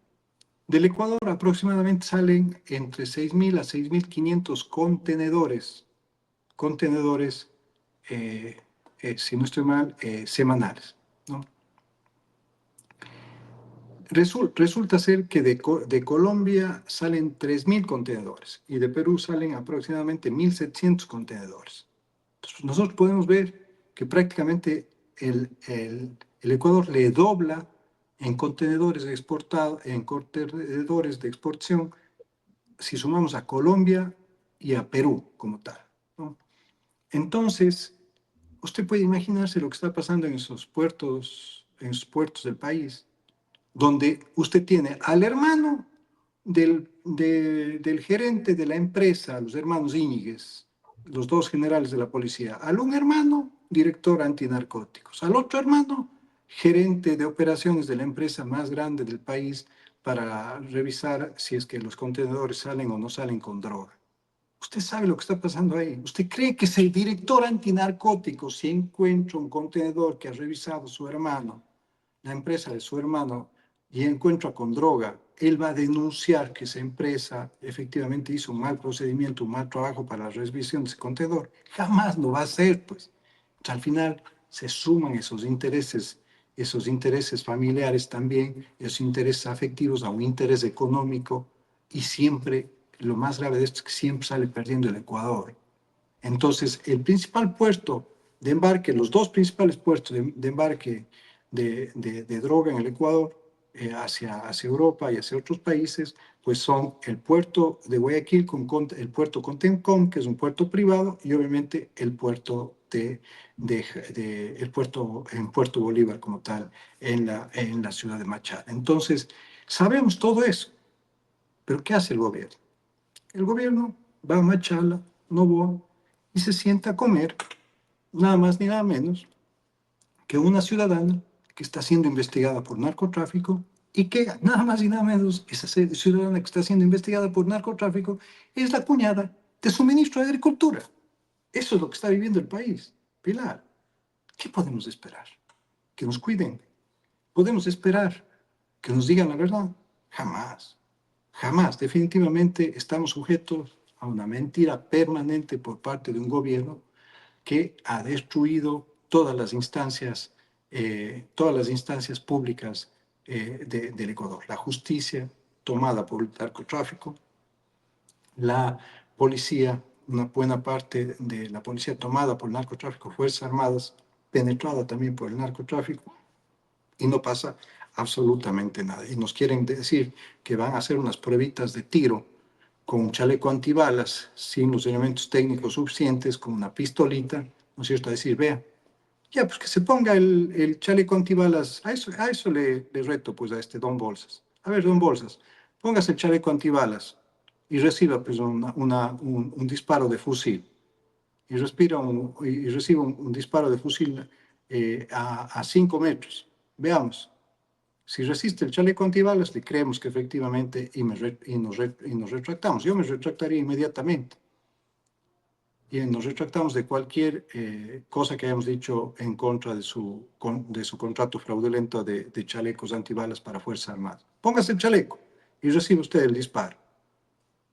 B: Del Ecuador aproximadamente salen entre 6.000 a 6.500 contenedores, si no estoy mal, semanales, ¿no? Resulta ser que de Colombia salen 3.000 contenedores y de Perú salen aproximadamente 1.700 contenedores. Entonces, nosotros podemos ver que prácticamente el Ecuador le dobla en contenedores exportados, en contenedores de exportación, si sumamos a Colombia y a Perú como tal, ¿no? Entonces, usted puede imaginarse lo que está pasando en esos puertos del país, donde usted tiene al hermano del gerente de la empresa, los hermanos Íñiguez, los dos generales de la policía, al un hermano, director antinarcóticos, al otro hermano, gerente de operaciones de la empresa más grande del país para revisar si es que los contenedores salen o no salen con droga. Usted sabe lo que está pasando ahí. ¿Usted cree que si el director antinarcóticos, si encuentra un contenedor que ha revisado su hermano, la empresa de su hermano, y encuentra con droga, él va a denunciar que esa empresa efectivamente hizo un mal procedimiento, un mal trabajo para la revisión de ese contenedor? Jamás lo va a hacer, pues. O sea, al final se suman esos intereses familiares también, esos intereses afectivos a un interés económico, y siempre, lo más grave de esto es que siempre sale perdiendo el Ecuador. Entonces, el principal puerto de embarque, los dos principales puertos de embarque de droga en el Ecuador, hacia Europa y hacia otros países, pues son el puerto de Guayaquil, el puerto Contencón, que es un puerto privado, y obviamente el puerto en Puerto Bolívar como tal, en la ciudad de Machala. Entonces, sabemos todo eso, pero ¿qué hace el gobierno? El gobierno va a Machala, Novoa, y se sienta a comer nada más ni nada menos que una ciudadana que está siendo investigada por narcotráfico, y que nada más y nada menos esa ciudadana que está siendo investigada por narcotráfico es la cuñada de su ministro de Agricultura. Eso es lo que está viviendo el país. Pilar, ¿qué podemos esperar? ¿Que nos cuiden? ¿Podemos esperar que nos digan la verdad? Jamás. Jamás. Definitivamente estamos sujetos a una mentira permanente por parte de un gobierno que ha destruido todas las instancias públicas del Ecuador. La justicia tomada por el narcotráfico, la policía, una buena parte de la policía tomada por el narcotráfico, Fuerzas Armadas, penetrada también por el narcotráfico, y no pasa absolutamente nada. Y nos quieren decir que van a hacer unas pruebitas de tiro con un chaleco antibalas, sin los elementos técnicos suficientes, con una pistolita, ¿no es cierto? A decir, vea, ya, pues que se ponga el chaleco antibalas. A eso le reto, pues, a este Don Bolsas. A ver, Don Bolsas, póngase el chaleco antibalas y reciba, pues, un disparo de fusil. Y reciba un disparo de fusil a 5 metros. Veamos. Si resiste el chaleco antibalas, le creemos que efectivamente y nos retractamos. Yo me retractaría inmediatamente. Y nos retractamos de cualquier cosa que hayamos dicho en contra de su contrato fraudulento de chalecos antibalas para Fuerzas Armadas. Póngase el chaleco y recibe usted el disparo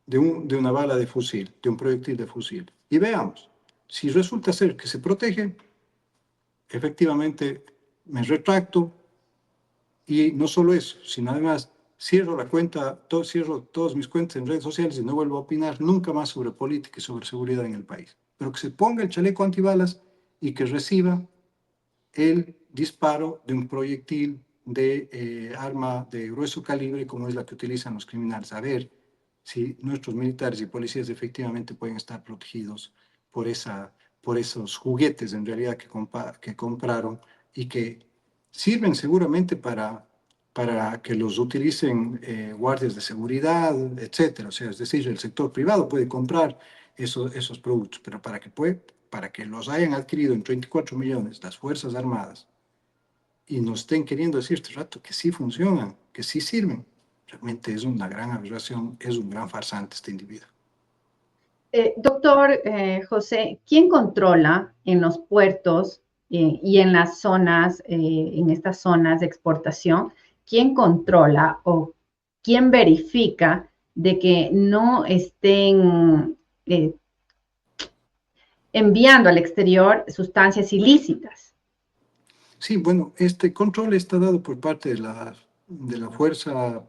B: de una bala de fusil, de un proyectil de fusil. Y veamos, si resulta ser que se protege, efectivamente me retracto. Y no solo eso, sino además cierro la cuenta, cierro todas mis cuentas en redes sociales y no vuelvo a opinar nunca más sobre política y sobre seguridad en el país. Pero que se ponga el chaleco antibalas y que reciba el disparo de un proyectil de arma de grueso calibre, como es la que utilizan los criminales. A ver si nuestros militares y policías efectivamente pueden estar protegidos por, por esos juguetes en realidad que compraron, y que sirven seguramente para que los utilicen guardias de seguridad, etcétera. O sea, es decir, el sector privado puede comprar esos productos, pero para que los hayan adquirido en 34 millones las Fuerzas Armadas y nos estén queriendo decir este rato que sí funcionan, que sí sirven, realmente es una gran aberración, es un gran farsante este individuo.
A: Doctor José, ¿quién controla en los puertos y en las zonas, en estas zonas de exportación, ¿quién controla o quién verifica de que no estén enviando al exterior sustancias ilícitas?
B: Sí, bueno, este control está dado por parte de la fuerza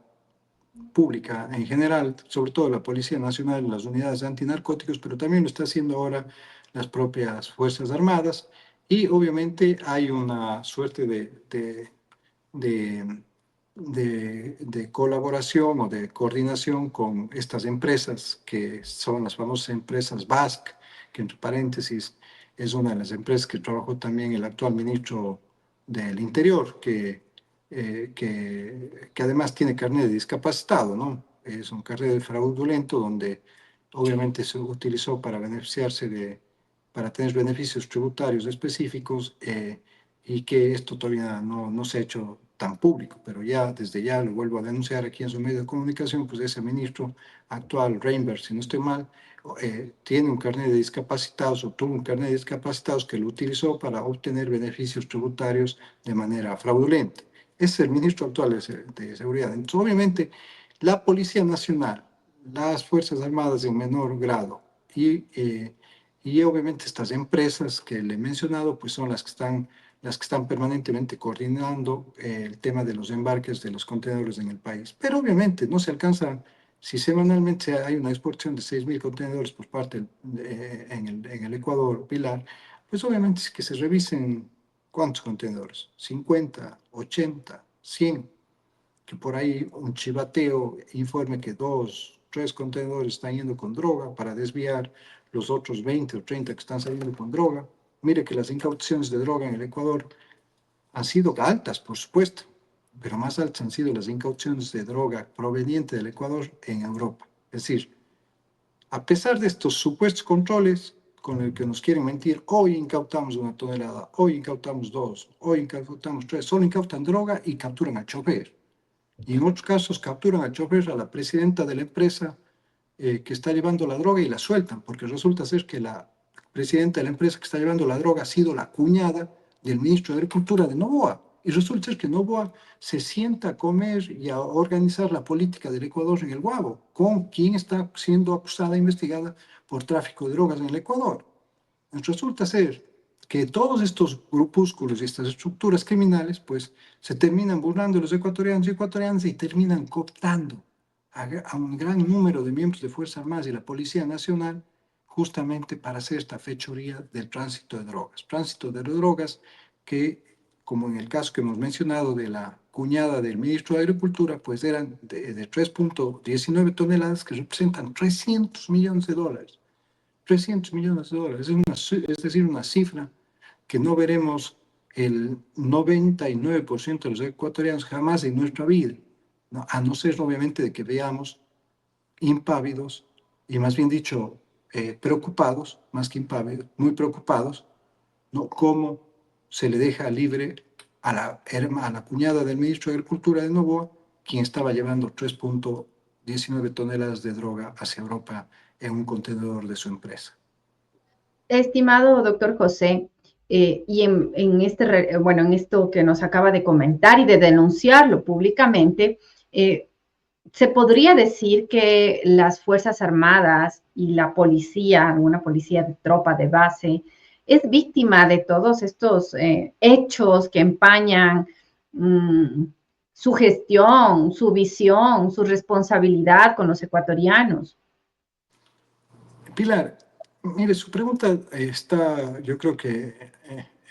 B: pública en general, sobre todo la Policía Nacional, las unidades antinarcóticos, pero también lo está haciendo ahora las propias Fuerzas Armadas y obviamente hay una suerte de, de colaboración o de coordinación con estas empresas que son las famosas empresas Basque, que entre paréntesis es una de las empresas que trabajó también el actual ministro del Interior, que además tiene carnet de discapacitado, ¿no? Es un carnet fraudulento donde obviamente se utilizó para beneficiarse para tener beneficios tributarios específicos y que esto todavía no se ha hecho tan público, pero ya desde ya lo vuelvo a denunciar aquí en su medio de comunicación, pues ese ministro actual, Reinberg, si no estoy mal, tiene un carnet de discapacitados, obtuvo un carnet de discapacitados que lo utilizó para obtener beneficios tributarios de manera fraudulenta. Ese es el ministro actual de Seguridad. Entonces, obviamente, la Policía Nacional, las Fuerzas Armadas en menor grado y obviamente estas empresas que le he mencionado, pues son las que están permanentemente coordinando el tema de los embarques de los contenedores en el país. Pero obviamente no se alcanza, si semanalmente hay una exportación de 6.000 contenedores por parte en el Ecuador, Pilar, pues obviamente es que se revisen cuántos contenedores, 50, 80, 100, que por ahí un chivateo informe que 2, 3 contenedores están yendo con droga para desviar los otros 20 o 30 que están saliendo con droga. Mire que las incautaciones de droga en el Ecuador han sido altas, por supuesto, pero más altas han sido las incautaciones de droga proveniente del Ecuador en Europa. Es decir, a pesar de estos supuestos controles con el que nos quieren mentir, hoy incautamos 1 tonelada, hoy incautamos 2, hoy incautamos 3, solo incautan droga y capturan al chofer. Y en otros casos capturan al chofer, a la presidenta de la empresa que está llevando la droga y la sueltan, porque resulta ser que la presidenta de la empresa que está llevando la droga ha sido la cuñada del ministro de Agricultura de Noboa. Y resulta ser que Noboa se sienta a comer y a organizar la política del Ecuador en el Guabo, con quien está siendo acusada e investigada por tráfico de drogas en el Ecuador. Resulta ser que todos estos grupúsculos y estas estructuras criminales, pues, se terminan burlando de los ecuatorianos y ecuatorianas y terminan cooptando a un gran número de miembros de Fuerzas Armadas y la Policía Nacional justamente para hacer esta fechoría del tránsito de drogas. Tránsito de drogas que, como en el caso que hemos mencionado de la cuñada del ministro de Agricultura, pues eran de 3,19 toneladas que representan 300 millones de dólares. 300 millones de dólares, es decir, una cifra que no veremos el 99% de los ecuatorianos jamás en nuestra vida, ¿no? A no ser obviamente de que veamos impávidos y más bien dicho preocupados, más que impávidos, muy preocupados, ¿no? Cómo se le deja libre a la cuñada del ministro de Agricultura de Novoa, quien estaba llevando 3,19 toneladas de droga hacia Europa en un contenedor de su empresa.
A: Estimado doctor José, y bueno, en esto que nos acaba de comentar y de denunciarlo públicamente, se podría decir que las Fuerzas Armadas y la policía, una policía de tropa de base, es víctima de todos estos hechos que empañan su gestión, su visión, su responsabilidad con los ecuatorianos.
B: Pilar, mire, su pregunta está, yo creo que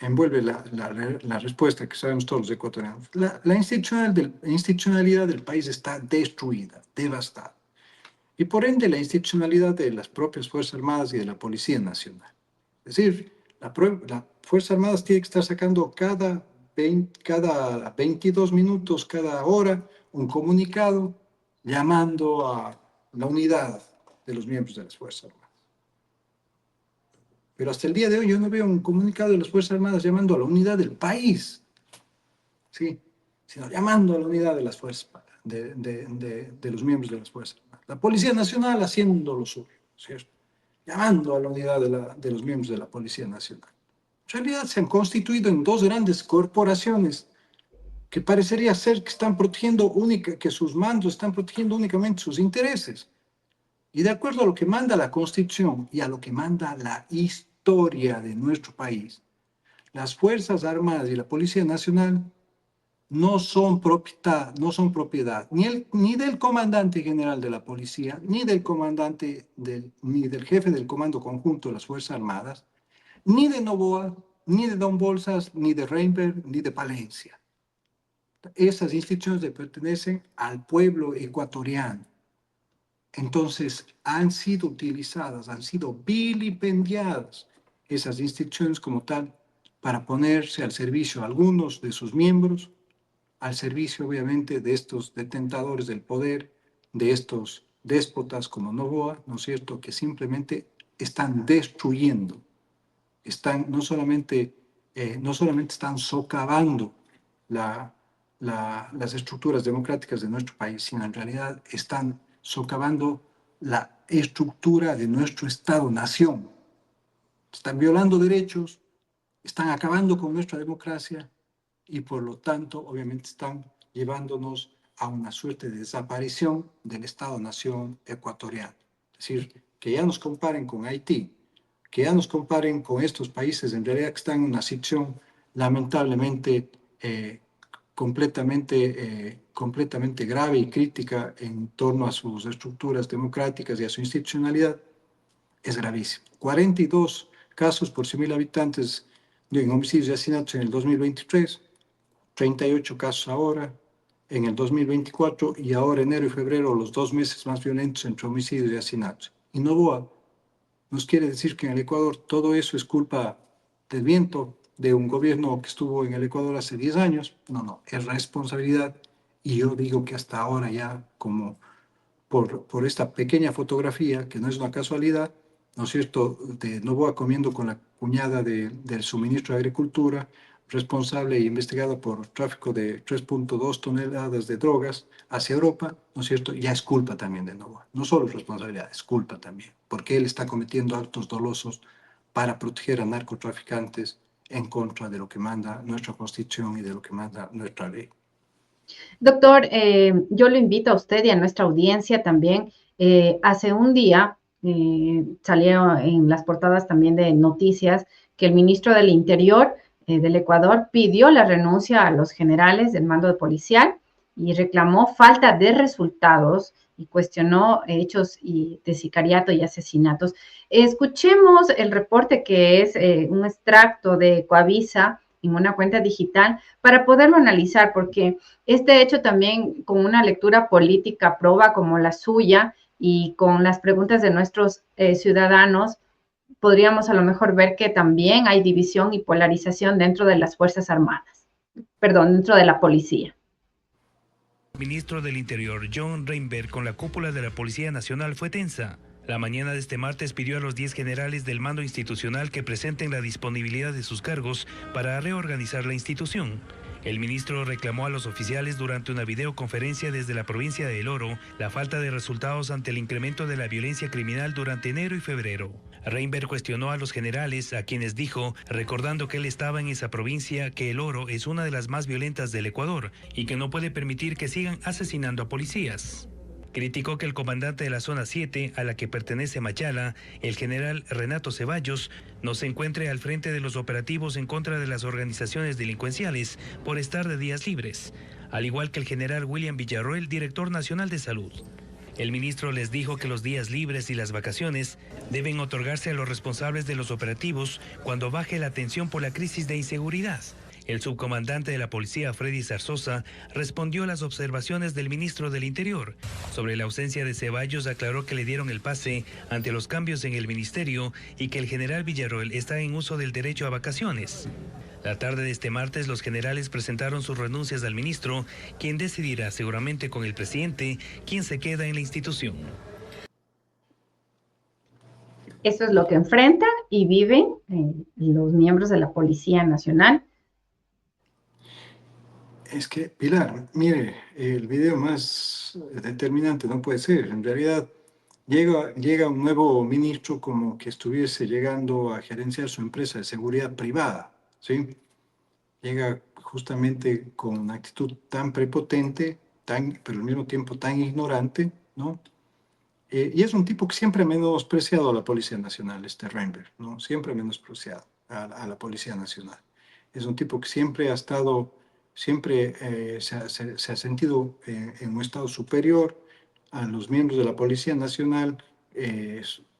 B: envuelve la respuesta que sabemos todos los ecuatorianos. La institucionalidad del país está destruida, devastada. Y por ende la institucionalidad de las propias Fuerzas Armadas y de la Policía Nacional. Es decir, las Fuerzas Armadas tienen que estar sacando cada 22 minutos, cada hora, un comunicado llamando a la unidad de los miembros de las Fuerzas Armadas. Pero hasta el día de hoy yo no veo un comunicado de las Fuerzas Armadas llamando a la unidad del país, ¿sí? Sino llamando a la unidad de las fuerzas, de los miembros de las Fuerzas Armadas. La Policía Nacional haciendo lo suyo, ¿cierto? Llamando a la unidad de los miembros de la Policía Nacional. En realidad se han constituido en dos grandes corporaciones que parecería ser que están protegiendo que sus mandos están protegiendo únicamente sus intereses. Y de acuerdo a lo que manda la Constitución y a lo que manda la historia de nuestro país, las Fuerzas Armadas y la Policía Nacional no son propiedad ni del comandante general de la policía, ni del jefe del Comando Conjunto de las Fuerzas Armadas, ni de Noboa, ni de Don Bolsas, ni de Reinberg, ni de Palencia. Esas instituciones le pertenecen al pueblo ecuatoriano. Entonces, han sido utilizadas, han sido vilipendiadas esas instituciones como tal para ponerse al servicio, algunos de sus miembros, al servicio obviamente de estos detentadores del poder, de estos déspotas como Noboa, ¿no es cierto?, que simplemente están destruyendo, no solamente están socavando las estructuras democráticas de nuestro país, sino en realidad están socavando la estructura de nuestro Estado-nación. Están violando derechos, están acabando con nuestra democracia y por lo tanto, obviamente, están llevándonos a una suerte de desaparición del Estado-nación ecuatoriano. Es decir, que ya nos comparen con Haití, que ya nos comparen con estos países en realidad que están en una situación lamentablemente completamente grave y crítica en torno a sus estructuras democráticas y a su institucionalidad, es gravísimo. 42 casos por 100.000 habitantes en homicidios y asesinatos en el 2023, 38 casos ahora, en el 2024 y ahora enero y febrero, los 2 meses más violentos entre homicidios y asesinatos. Y Noboa nos quiere decir que en el Ecuador todo eso es culpa del viento, de un gobierno que estuvo en el Ecuador hace 10 años. No, es responsabilidad. Y yo digo que hasta ahora ya, como por esta pequeña fotografía, que no es una casualidad, ¿no es cierto?, de Noboa comiendo con la cuñada del suministro de Agricultura, responsable e investigada por tráfico de 3.2 toneladas de drogas hacia Europa, ¿no es cierto?, ya es culpa también de Noboa. No solo es responsabilidad, es culpa también, porque él está cometiendo actos dolosos para proteger a narcotraficantes en contra de lo que manda nuestra Constitución y de lo que manda nuestra ley.
A: Doctor, yo lo invito a usted y a nuestra audiencia también. Hace un día salió en las portadas también de noticias que el ministro del Interior del Ecuador pidió la renuncia a los generales del mando policial y reclamó falta de resultados y cuestionó hechos de sicariato y asesinatos. Escuchemos el reporte que es un extracto de Coavisa en una cuenta digital para poderlo analizar, porque este hecho también con una lectura política proba como la suya y con las preguntas de nuestros ciudadanos, podríamos a lo mejor ver que también hay división y polarización dentro de las Fuerzas Armadas, perdón, dentro de la policía.
C: El ministro del Interior, John Reinberg, con la cúpula de la Policía Nacional fue tensa. La mañana de este martes pidió a los 10 generales del mando institucional que presenten la disponibilidad de sus cargos para reorganizar la institución. El ministro reclamó a los oficiales durante una videoconferencia desde la provincia de El Oro la falta de resultados ante el incremento de la violencia criminal durante enero y febrero. Reinberg cuestionó a los generales, a quienes dijo, recordando que él estaba en esa provincia, que El Oro es una de las más violentas del Ecuador y que no puede permitir que sigan asesinando a policías. Criticó que el comandante de la Zona 7, a la que pertenece Machala, el general Renato Ceballos, no se encuentre al frente de los operativos en contra de las organizaciones delincuenciales por estar de días libres, al igual que el general William Villarroel, director nacional de salud. El ministro les dijo que los días libres y las vacaciones deben otorgarse a los responsables de los operativos cuando baje la tensión por la crisis de inseguridad. El subcomandante de la policía, Freddy Zarzosa, respondió a las observaciones del ministro del Interior. Sobre la ausencia de Ceballos, aclaró que le dieron el pase ante los cambios en el ministerio y que el general Villarroel está en uso del derecho a vacaciones. La tarde de este martes, los generales presentaron sus renuncias al ministro, quien decidirá seguramente con el presidente quién se queda en la institución.
A: Eso es lo que enfrentan y viven los miembros de la Policía Nacional.
B: Es que, Pilar, mire, el video más determinante no puede ser. En realidad, llega un nuevo ministro como que estuviese llegando a gerenciar su empresa de seguridad privada, ¿sí? Llega justamente con una actitud tan prepotente, pero al mismo tiempo tan ignorante, ¿no? Y es un tipo que siempre ha menospreciado a la Policía Nacional, este Reinberg, ¿no? Siempre ha menospreciado a la Policía Nacional. Es un tipo que siempre ha estado, siempre se ha sentido en un estado superior a los miembros de la Policía Nacional,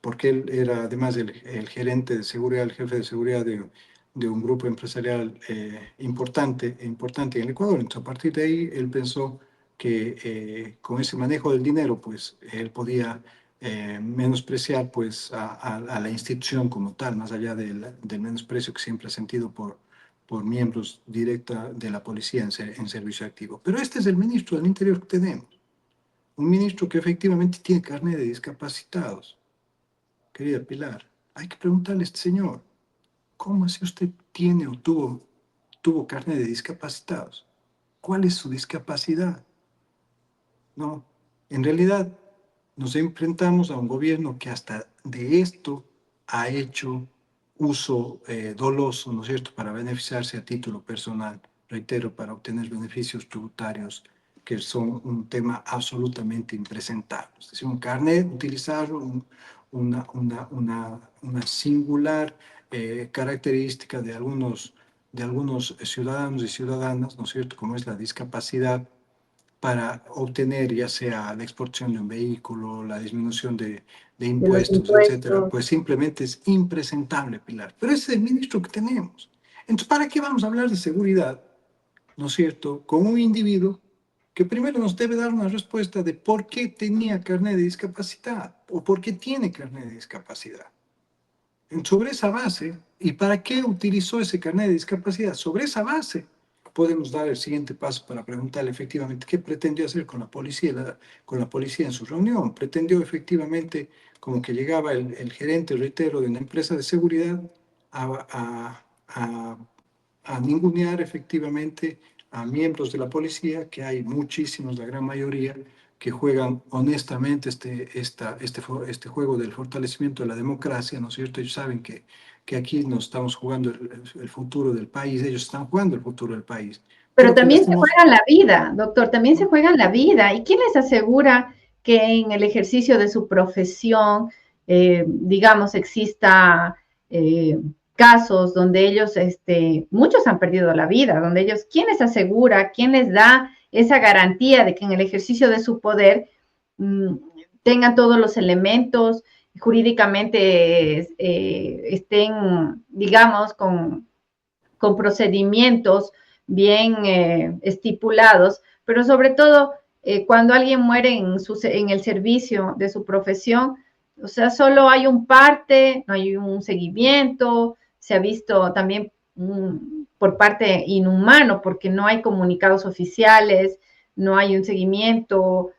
B: porque él era además el gerente de seguridad, el jefe de seguridad de un grupo empresarial importante en el Ecuador. Entonces, a partir de ahí, él pensó que con ese manejo del dinero, pues él podía menospreciar pues, a la institución como tal, más allá del menosprecio que siempre ha sentido por miembros directa de la policía en servicio activo. Pero este es el ministro del Interior que tenemos, un ministro que efectivamente tiene carnet de discapacitados. Querida Pilar, hay que preguntarle a este señor, ¿cómo así usted tiene o tuvo carnet de discapacitados? ¿Cuál es su discapacidad? No, en realidad nos enfrentamos a un gobierno que hasta de esto ha hecho uso doloso, ¿no es cierto?, para beneficiarse a título personal, reitero, para obtener beneficios tributarios que son un tema absolutamente impresentable. Es decir, un carnet, utilizar una singular característica de algunos ciudadanos y ciudadanas, ¿no es cierto?, como es la discapacidad, para obtener ya sea la exportación de un vehículo, la disminución de
A: de los
B: impuestos, etcétera,
A: impuestos.
B: pues simplemente es impresentable, Pilar. Pero ese es el ministro que tenemos. Entonces, ¿para qué vamos a hablar de seguridad, no es cierto, con un individuo que primero nos debe dar una respuesta de por qué tenía carnet de discapacidad o por qué tiene carnet de discapacidad? Sobre esa base, ¿y para qué utilizó ese carnet de discapacidad? Sobre esa base podemos dar el siguiente paso para preguntarle efectivamente qué pretendió hacer con la policía en su reunión. Pretendió efectivamente, como que llegaba el gerente, reitero, de una empresa de seguridad a ningunear efectivamente a miembros de la policía, que hay muchísimos, la gran mayoría, que juegan honestamente este juego del fortalecimiento de la democracia, ¿no es cierto? Ellos saben que aquí nos estamos jugando el futuro del país, ellos están jugando el futuro del país,
A: Pero
B: pero que
A: también se
B: lastimos,
A: juegan la vida, doctor, también se juegan la vida. ¿Y quién les asegura que en el ejercicio de su profesión, digamos, exista casos donde ellos, muchos han perdido la vida, donde ellos, ¿quién les asegura, quién les da esa garantía de que en el ejercicio de su poder mmm, tengan todos los elementos jurídicamente estén, digamos, con procedimientos bien estipulados, pero sobre todo cuando alguien muere en el servicio de su profesión, o sea, solo hay un parte, no hay un seguimiento, se ha visto también por parte inhumano, porque no hay comunicados oficiales, no hay un seguimiento,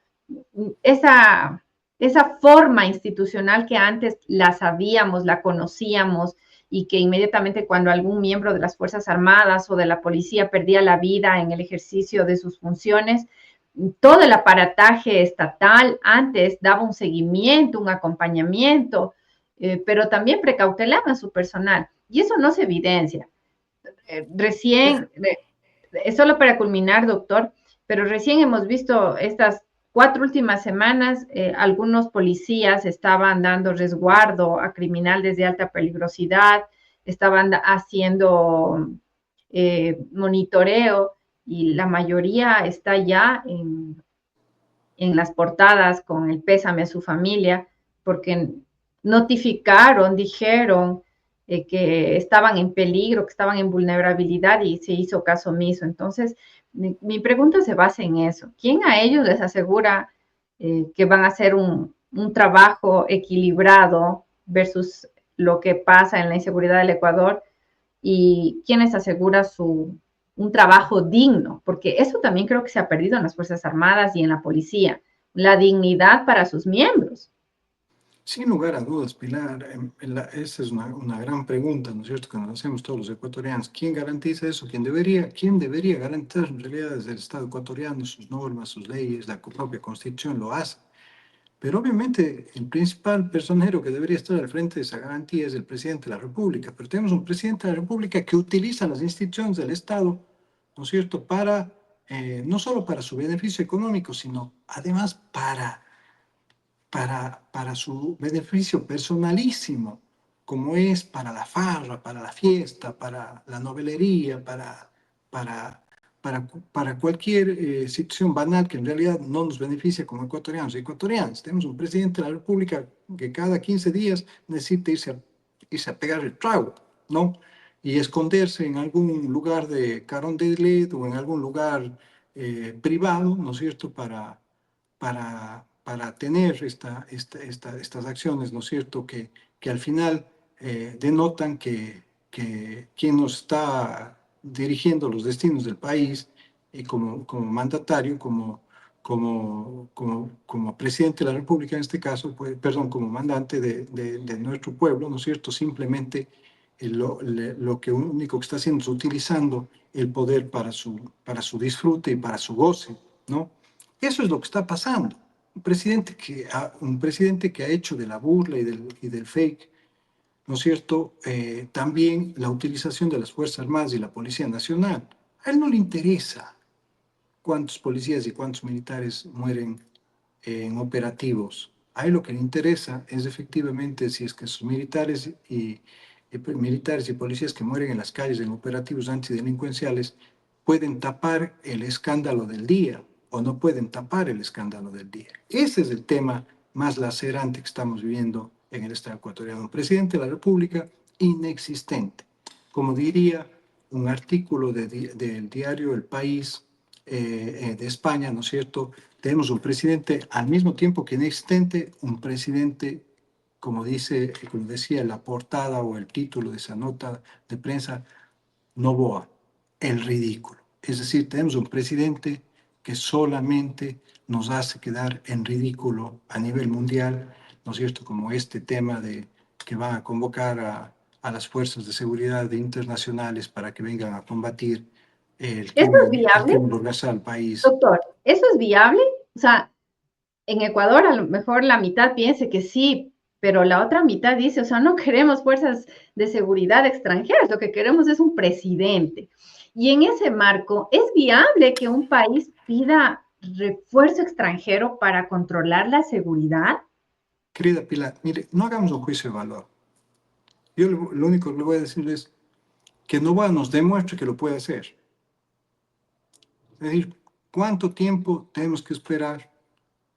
A: esa forma institucional que antes la sabíamos, la conocíamos, y que inmediatamente cuando algún miembro de las Fuerzas Armadas o de la policía perdía la vida en el ejercicio de sus funciones, todo el aparataje estatal antes daba un seguimiento, un acompañamiento, pero también precautelaban su personal. Y eso no se evidencia. Recién, es solo para culminar, doctor, pero recién hemos visto estas 4 últimas semanas, algunos policías estaban dando resguardo a criminales de alta peligrosidad, estaban haciendo monitoreo y la mayoría está ya en las portadas con el pésame a su familia, porque notificaron, dijeron que estaban en peligro, que estaban en vulnerabilidad y se hizo caso omiso. Entonces, mi pregunta se basa en eso. ¿Quién a ellos les asegura que van a hacer un trabajo equilibrado versus lo que pasa en la inseguridad del Ecuador? ¿Y quién les asegura un trabajo digno? Porque eso también creo que se ha perdido en las Fuerzas Armadas y en la policía, la dignidad para sus miembros.
B: sin lugar a dudas, Pilar, esa es una gran pregunta, ¿no es cierto?, que nos hacemos todos los ecuatorianos. ¿Quién garantiza eso? ¿Quién debería garantizar en realidad desde el Estado ecuatoriano sus normas, sus leyes, la propia Constitución lo hace? Pero obviamente el principal personero que debería estar al frente de esa garantía es el presidente de la República. Pero tenemos un presidente de la República que utiliza las instituciones del Estado, ¿no es cierto?, para, no solo para su beneficio económico, sino además para su beneficio personalísimo, como es para la farra, para la fiesta, para la novelería, para, para cualquier situación banal que en realidad no nos beneficia como ecuatorianos y ecuatorianas. Tenemos un presidente de la República que cada 15 días necesita irse a pegar el trago, ¿no? Y esconderse en algún lugar de Carón de Led o en algún lugar privado, ¿no es cierto?, para tener estas acciones, ¿no es cierto?, que al final denotan que quien nos está dirigiendo los destinos del país y como mandatario, como presidente de la República en este caso, pues, perdón, como mandante de nuestro pueblo, ¿no es cierto?, simplemente lo que único que está haciendo es utilizando el poder para su disfrute y para su goce, ¿no? Eso es lo que está pasando. Un presidente que ha hecho de la burla y del fake, ¿no es cierto?, también la utilización de las Fuerzas Armadas y la Policía Nacional. A él no le interesa cuántos policías y cuántos militares mueren en operativos. A él lo que le interesa es efectivamente si es que sus militares y policías que mueren en las calles en operativos antidelincuenciales pueden tapar el escándalo del día o no pueden tapar el escándalo del día. Ese es el tema más lacerante que estamos viviendo en el Estado ecuatoriano. Un presidente de la República inexistente. Como diría un artículo del diario El País de España, ¿no es cierto?, tenemos un presidente al mismo tiempo que inexistente, un presidente, como decía la portada o el título de esa nota de prensa, Novoa, el ridículo. Es decir, tenemos un presidente que solamente nos hace quedar en ridículo a nivel mundial, ¿no es cierto?, como este tema de que van a convocar a las fuerzas de seguridad internacionales para que vengan a combatir
A: ¿Eso es
B: el
A: viable,
B: crimen organizado del país.
A: doctor? ¿Eso es viable? O sea, en Ecuador a lo mejor la mitad piense que sí, pero la otra mitad dice, o sea, no queremos fuerzas de seguridad extranjeras, lo que queremos es un presidente. Y en ese marco, ¿es viable que un país pida refuerzo extranjero para controlar la seguridad?
B: Querida Pilar, mire, no hagamos un juicio de valor. Yo lo único que le voy a decir es que Novoa nos demuestre que lo puede hacer. Es decir, ¿cuánto tiempo tenemos que esperar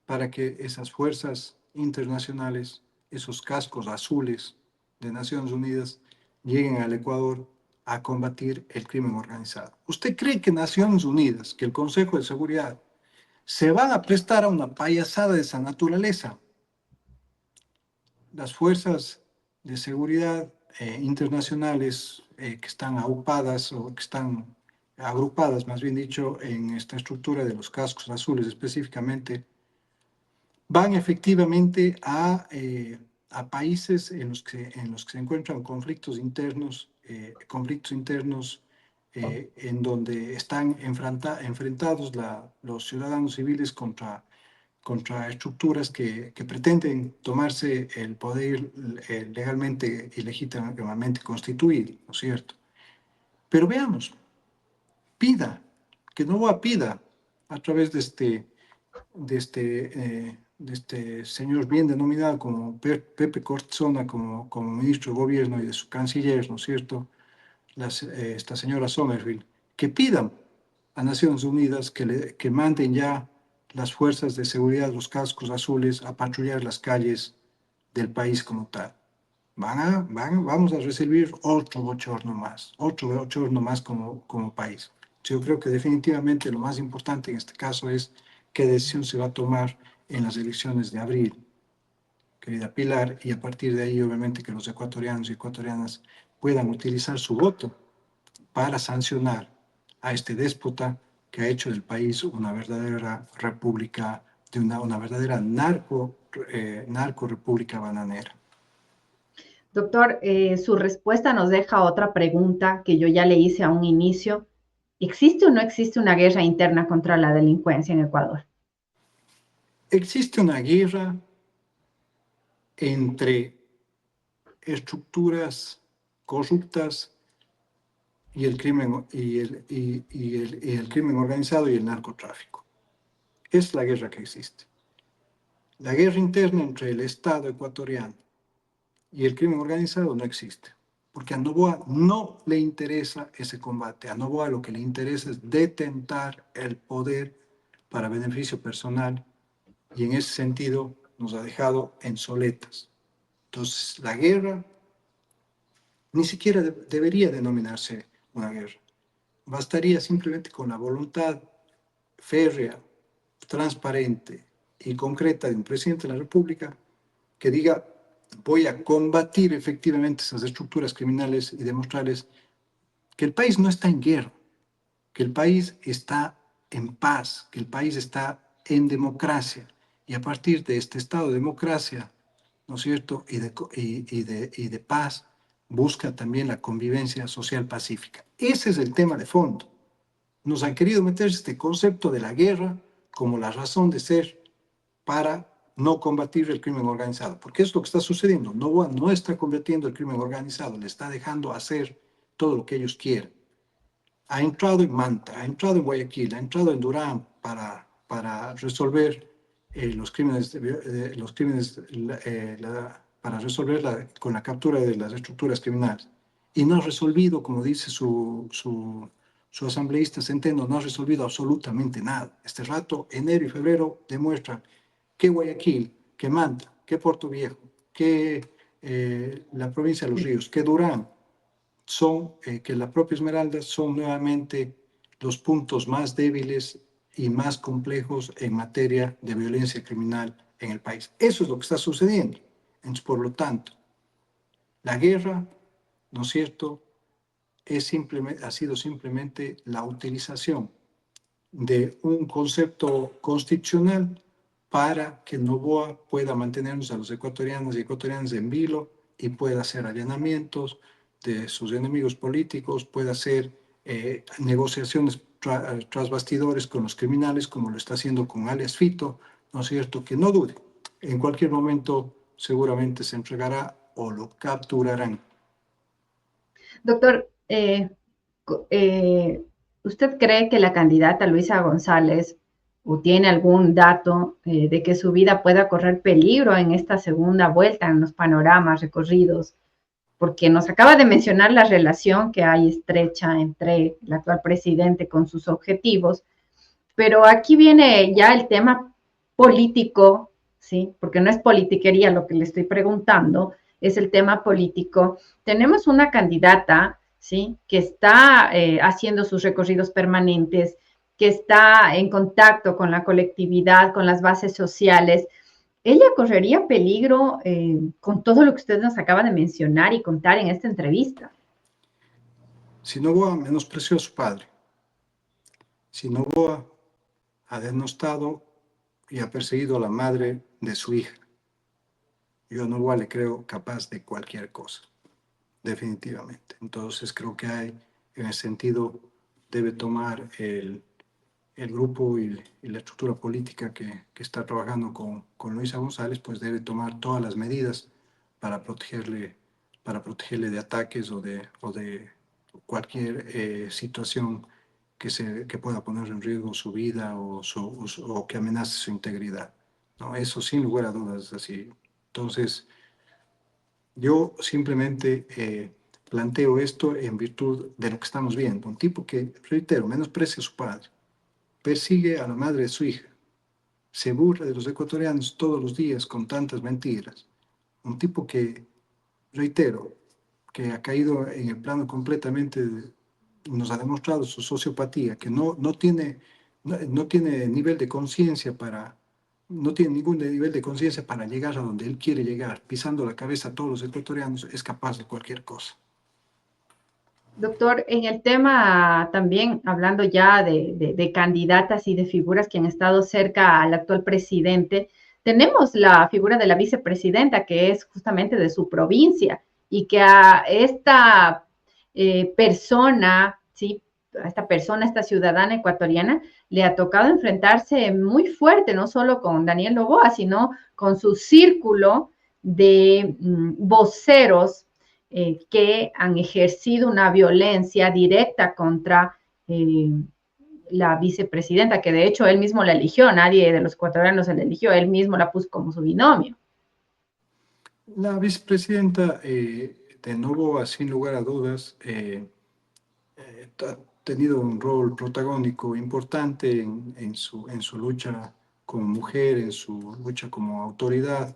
B: para que esas fuerzas internacionales, esos cascos azules de Naciones Unidas, lleguen al Ecuador a combatir el crimen organizado? ¿Usted cree que Naciones Unidas, que el Consejo de Seguridad, se van a prestar a una payasada de esa naturaleza? Las fuerzas de seguridad internacionales que están aupadas o que están agrupadas, más bien dicho, en esta estructura de los cascos azules específicamente, van efectivamente a países en los que se encuentran conflictos internos en donde están enfrentados los ciudadanos civiles contra estructuras que pretenden tomarse el poder legalmente y legítimamente constituido, ¿no es cierto? Pero veamos, pida, que Novoa pida a través de este señor bien denominado como Pepe Cortizona, como ministro de Gobierno y de su canciller, ¿no es cierto?, esta señora Sommerville, que pidan a Naciones Unidas que manden ya las fuerzas de seguridad, los cascos azules, a patrullar las calles del país como tal. Vamos a recibir otro bochorno más como país. Yo creo que definitivamente lo más importante en este caso es qué decisión se va a tomar en las elecciones de abril, querida Pilar, y a partir de ahí obviamente que los ecuatorianos y ecuatorianas puedan utilizar su voto para sancionar a este déspota que ha hecho del país una verdadera república, una verdadera narco república bananera.
A: Doctor, su respuesta nos deja otra pregunta que yo ya le hice a un inicio. ¿Existe o no existe una guerra interna contra la delincuencia en Ecuador?
B: Existe una guerra entre estructuras corruptas y el crimen, el crimen organizado y el narcotráfico. Es la guerra que existe. La guerra interna entre el Estado ecuatoriano y el crimen organizado no existe, porque a Noboa no le interesa ese combate. A Noboa lo que le interesa es detentar el poder para beneficio personal, y en ese sentido nos ha dejado en soletas. Entonces, la guerra ni siquiera debería denominarse una guerra. Bastaría simplemente con la voluntad férrea, transparente y concreta de un presidente de la República que diga: voy a combatir efectivamente esas estructuras criminales y demostrarles que el país no está en guerra, que el país está en paz, que el país está en democracia. Y a partir de este estado de democracia, ¿no es cierto?, y de paz, busca también la convivencia social pacífica. Ese es el tema de fondo. Nos han querido meter este concepto de la guerra como la razón de ser para no combatir el crimen organizado, porque es lo que está sucediendo. Noboa no está combatiendo el crimen organizado, le está dejando hacer todo lo que ellos quieren. Ha entrado en Manta, ha entrado en Guayaquil, ha entrado en Durán para resolver los crímenes, para resolver con la captura de las estructuras criminales. Y no ha resolvido, como dice su asambleísta Centeno, no ha resolvido absolutamente nada. Este rato, enero y febrero, demuestran que Guayaquil, que Manta, que Puerto Viejo, que la provincia de Los Ríos, que Durán, que la propia Esmeralda son nuevamente los puntos más débiles y más complejos en materia de violencia criminal en el país. Eso es lo que está sucediendo. Entonces, por lo tanto, la guerra, ¿no es cierto?, ha sido simplemente la utilización de un concepto constitucional para que Noboa pueda mantenernos a los ecuatorianos y ecuatorianas en vilo y pueda hacer allanamientos de sus enemigos políticos, pueda hacer negociaciones tras bastidores con los criminales, como lo está haciendo con alias Fito, ¿no es cierto? Que no dude, en cualquier momento seguramente se entregará o lo capturarán.
A: Doctor, ¿usted cree que la candidata Luisa González o tiene algún dato de que su vida pueda correr peligro en esta segunda vuelta, en los panoramas recorridos? Porque nos acaba de mencionar la relación que hay estrecha entre el actual presidente con sus objetivos, pero aquí viene ya el tema político, ¿sí? Porque no es politiquería lo que le estoy preguntando, es el tema político. Tenemos una candidata, ¿sí?, que está haciendo sus recorridos permanentes, que está en contacto con la colectividad, con las bases sociales. ¿Ella correría peligro con todo lo que usted nos acaba de mencionar y contar en esta entrevista?
B: Si Noboa menospreció a su padre, si Noboa ha denostado y ha perseguido a la madre de su hija, yo a Noboa le creo capaz de cualquier cosa, definitivamente. Entonces creo que hay, en ese sentido, debe tomar el grupo y la estructura política que está trabajando con Luisa González, pues debe tomar todas las medidas para protegerle de ataques o de cualquier situación que pueda poner en riesgo su vida o que amenace su integridad, ¿no? Eso sin lugar a dudas es así. Entonces, yo simplemente planteo esto en virtud de lo que estamos viendo. Un tipo que, reitero, menosprecia a su padre, persigue a la madre de su hija, se burla de los ecuatorianos todos los días con tantas mentiras. Un tipo que, reitero, que ha caído en el plano completamente, nos ha demostrado su sociopatía, que no tiene nivel de conciencia no tiene ningún nivel de conciencia para llegar a donde él quiere llegar, pisando la cabeza a todos los ecuatorianos, es capaz de cualquier cosa.
A: Doctor, en el tema también, hablando ya de candidatas y de figuras que han estado cerca al actual presidente, tenemos la figura de la vicepresidenta, que es justamente de su provincia, y que a esta persona, ¿sí?, a esta ciudadana ecuatoriana, le ha tocado enfrentarse muy fuerte, no solo con Daniel Noboa, sino con su círculo de voceros que han ejercido una violencia directa contra la vicepresidenta, que de hecho él mismo la eligió, nadie de los ecuatorianos se la eligió, él mismo la puso como su binomio.
B: La vicepresidenta de Noboa, sin lugar a dudas, ha tenido un rol protagónico importante en su lucha como mujer, en su lucha como autoridad,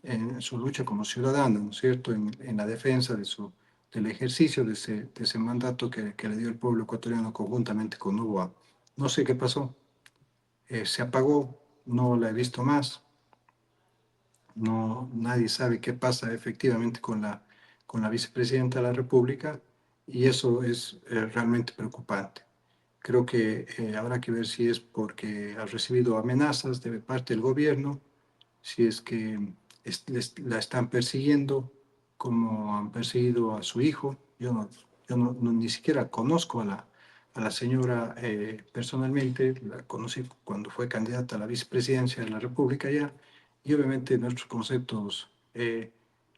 B: en su lucha como ciudadana, ¿no es cierto?, en la defensa del ejercicio de ese mandato que le dio el pueblo ecuatoriano conjuntamente con Noboa. No sé qué pasó, se apagó, no la he visto más. No, nadie sabe qué pasa efectivamente con la vicepresidenta de la República y eso es realmente preocupante. Creo que habrá que ver si es porque ha recibido amenazas de parte del gobierno, si es que la están persiguiendo como han perseguido a su hijo. Ni siquiera conozco a la señora personalmente, la conocí cuando fue candidata a la vicepresidencia de la República ya, y obviamente nuestros conceptos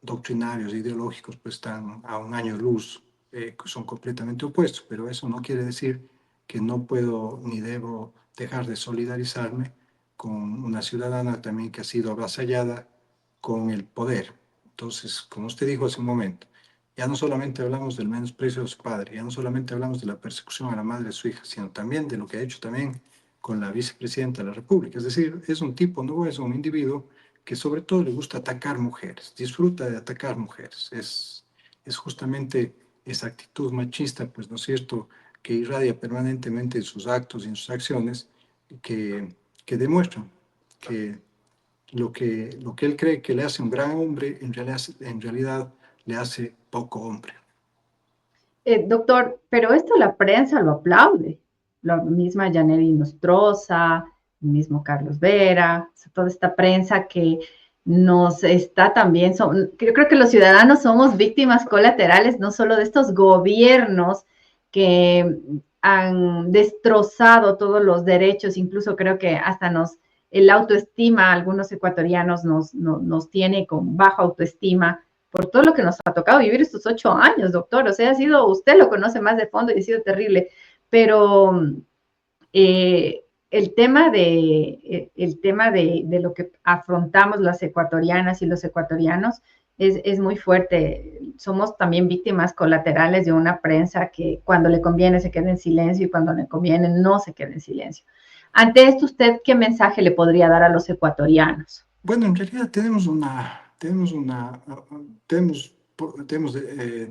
B: doctrinarios, ideológicos, pues están a un año luz, que son completamente opuestos, pero eso no quiere decir que no puedo ni debo dejar de solidarizarme con una ciudadana también que ha sido avasallada con el poder. Entonces, como usted dijo hace un momento, ya no solamente hablamos del menosprecio de su padre, ya no solamente hablamos de la persecución a la madre de su hija, sino también de lo que ha hecho también con la vicepresidenta de la República. Es decir, es un tipo, no es un individuo que sobre todo le gusta atacar mujeres, disfruta de atacar mujeres. Es justamente esa actitud machista, pues, ¿no es cierto?, que irradia permanentemente en sus actos y en sus acciones, que demuestran que lo que él cree que le hace un gran hombre, en realidad le hace poco hombre.
A: Doctor, pero esto la prensa lo aplaude. La misma Yaneri Nostroza, el mismo Carlos Vera, o sea, toda esta prensa que nos está también, yo creo que los ciudadanos somos víctimas colaterales no solo de estos gobiernos que han destrozado todos los derechos, incluso creo que hasta el autoestima, algunos ecuatorianos nos tiene con baja autoestima por todo lo que nos ha tocado vivir estos 8 años, doctor. O sea, usted lo conoce más de fondo y ha sido terrible, pero el tema de lo que afrontamos las ecuatorianas y los ecuatorianos es muy fuerte. Somos también víctimas colaterales de una prensa que cuando le conviene se queda en silencio y cuando le conviene no se queda en silencio. Ante esto, ¿usted qué mensaje le podría dar a los ecuatorianos?
B: Bueno, en realidad tenemos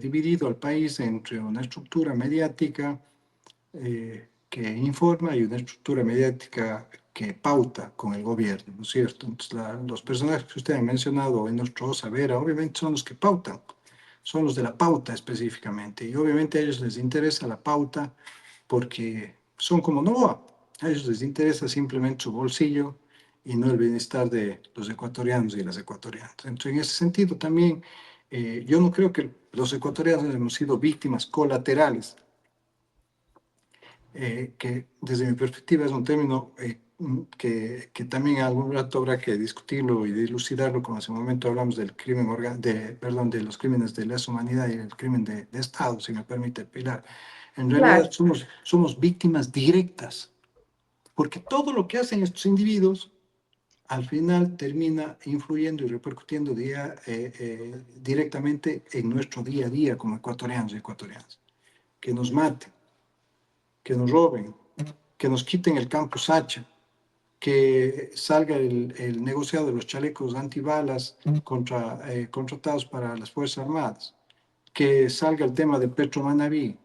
B: dividido al país entre una estructura mediática que informa y una estructura mediática que pauta con el gobierno, ¿no es cierto? Entonces, los personajes que usted ha mencionado en nuestro Vera, obviamente son los que pautan, son los de la pauta específicamente, y obviamente a ellos les interesa la pauta porque son como Novoa, a ellos les interesa simplemente su bolsillo y no el bienestar de los ecuatorianos y las ecuatorianas. Entonces, en ese sentido también, yo no creo que los ecuatorianos hemos sido víctimas colaterales, que desde mi perspectiva es un término que también algún rato habrá que discutirlo y dilucidarlo, como hace un momento hablamos del crimen de los crímenes de lesa humanidad y el crimen de Estado, si me permite, Pilar. En realidad
A: Claro.
B: somos víctimas directas, porque todo lo que hacen estos individuos al final termina influyendo y repercutiendo directamente en nuestro día a día como ecuatorianos y ecuatorianas. Que nos maten, que nos roben, que nos quiten el campus Hacha, que salga el negociado de los chalecos antibalas contratados para las Fuerzas Armadas, que salga el tema de Petro Manaví,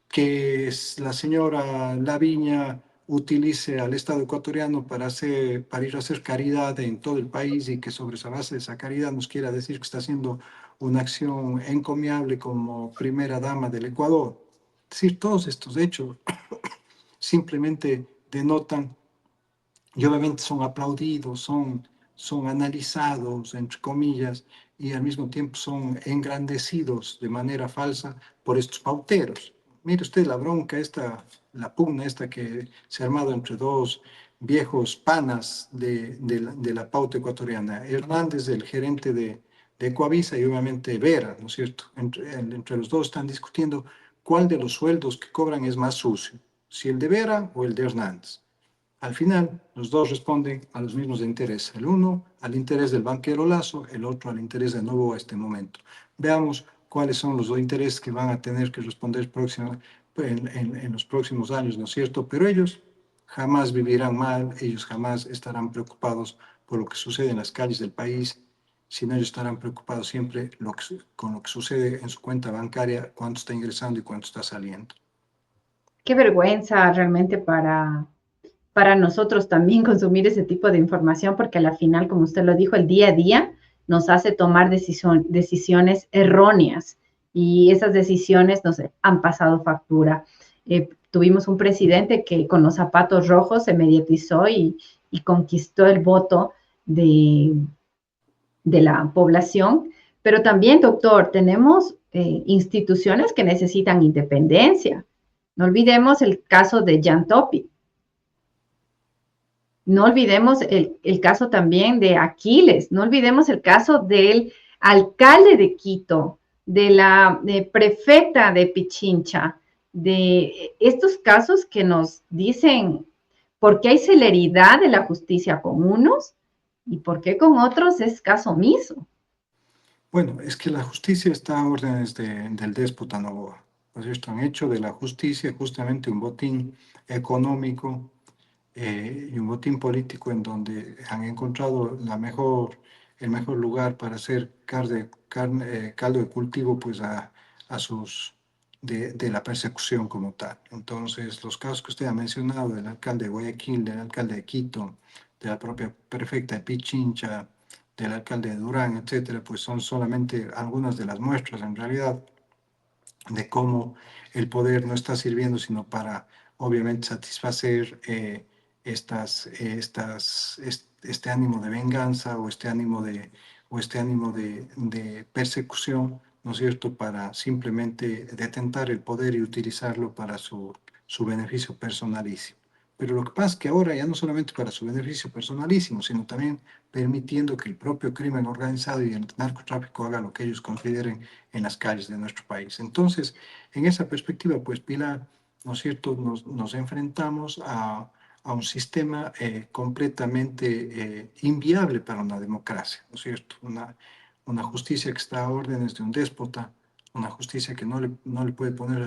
B: que la señora Laviña utilice al Estado ecuatoriano para ir a hacer caridad en todo el país y que sobre esa base de esa caridad nos quiera decir que está haciendo una acción encomiable como primera dama del Ecuador. Es decir, todos estos hechos simplemente denotan y obviamente son aplaudidos, son analizados, entre comillas, y al mismo tiempo son engrandecidos de manera falsa por estos pauteros. Mire usted la bronca esta, la pugna esta que se ha armado entre dos viejos panas de la pauta ecuatoriana. Hernández, el gerente de Coavisa, y obviamente Vera, ¿no es cierto? Entre los dos están discutiendo cuál de los sueldos que cobran es más sucio, si el de Vera o el de Hernández. Al final, los dos responden a los mismos intereses. El uno al interés del banquero Lazo, el otro al interés de Novoa a este momento. Veamos cuáles son los dos intereses que van a tener que responder en los próximos años, ¿no es cierto? Pero ellos jamás vivirán mal, ellos jamás estarán preocupados por lo que sucede en las calles del país, sino ellos estarán preocupados siempre con lo que sucede en su cuenta bancaria, cuánto está ingresando y cuánto está saliendo.
A: Qué vergüenza realmente para nosotros también consumir ese tipo de información, porque a la final, como usted lo dijo, el día a día nos hace tomar decisiones erróneas y esas decisiones nos han pasado factura. Tuvimos un presidente que con los zapatos rojos se mediatizó y conquistó el voto de la población, pero también, doctor, tenemos instituciones que necesitan independencia. No olvidemos el caso de Jan Topi. No olvidemos el caso también de Aquiles, no olvidemos el caso del alcalde de Quito, de la prefecta de Pichincha, de estos casos que nos dicen por qué hay celeridad de la justicia con unos y por qué con otros es caso omiso.
B: Bueno, es que la justicia está a órdenes del déspota Noboa. Pues esto han hecho de la justicia justamente un botín económico y un botín político en donde han encontrado el mejor lugar para hacer caldo de cultivo pues de la persecución como tal. Entonces, los casos que usted ha mencionado del alcalde de Guayaquil, del alcalde de Quito, de la propia prefecta de Pichincha, del alcalde de Durán, etcétera, pues son solamente algunas de las muestras en realidad de cómo el poder no está sirviendo sino para, obviamente, satisfacer este ánimo de venganza o este ánimo de persecución, ¿no es cierto?, para simplemente detentar el poder y utilizarlo para su beneficio personalísimo. Pero lo que pasa es que ahora ya no solamente para su beneficio personalísimo, sino también permitiendo que el propio crimen organizado y el narcotráfico haga lo que ellos consideren en las calles de nuestro país. Entonces, en esa perspectiva, pues Pilar, ¿no es cierto?, nos enfrentamos a un sistema completamente inviable para una democracia, ¿no es cierto? Una justicia que está a órdenes de un déspota, una justicia que no le puede poner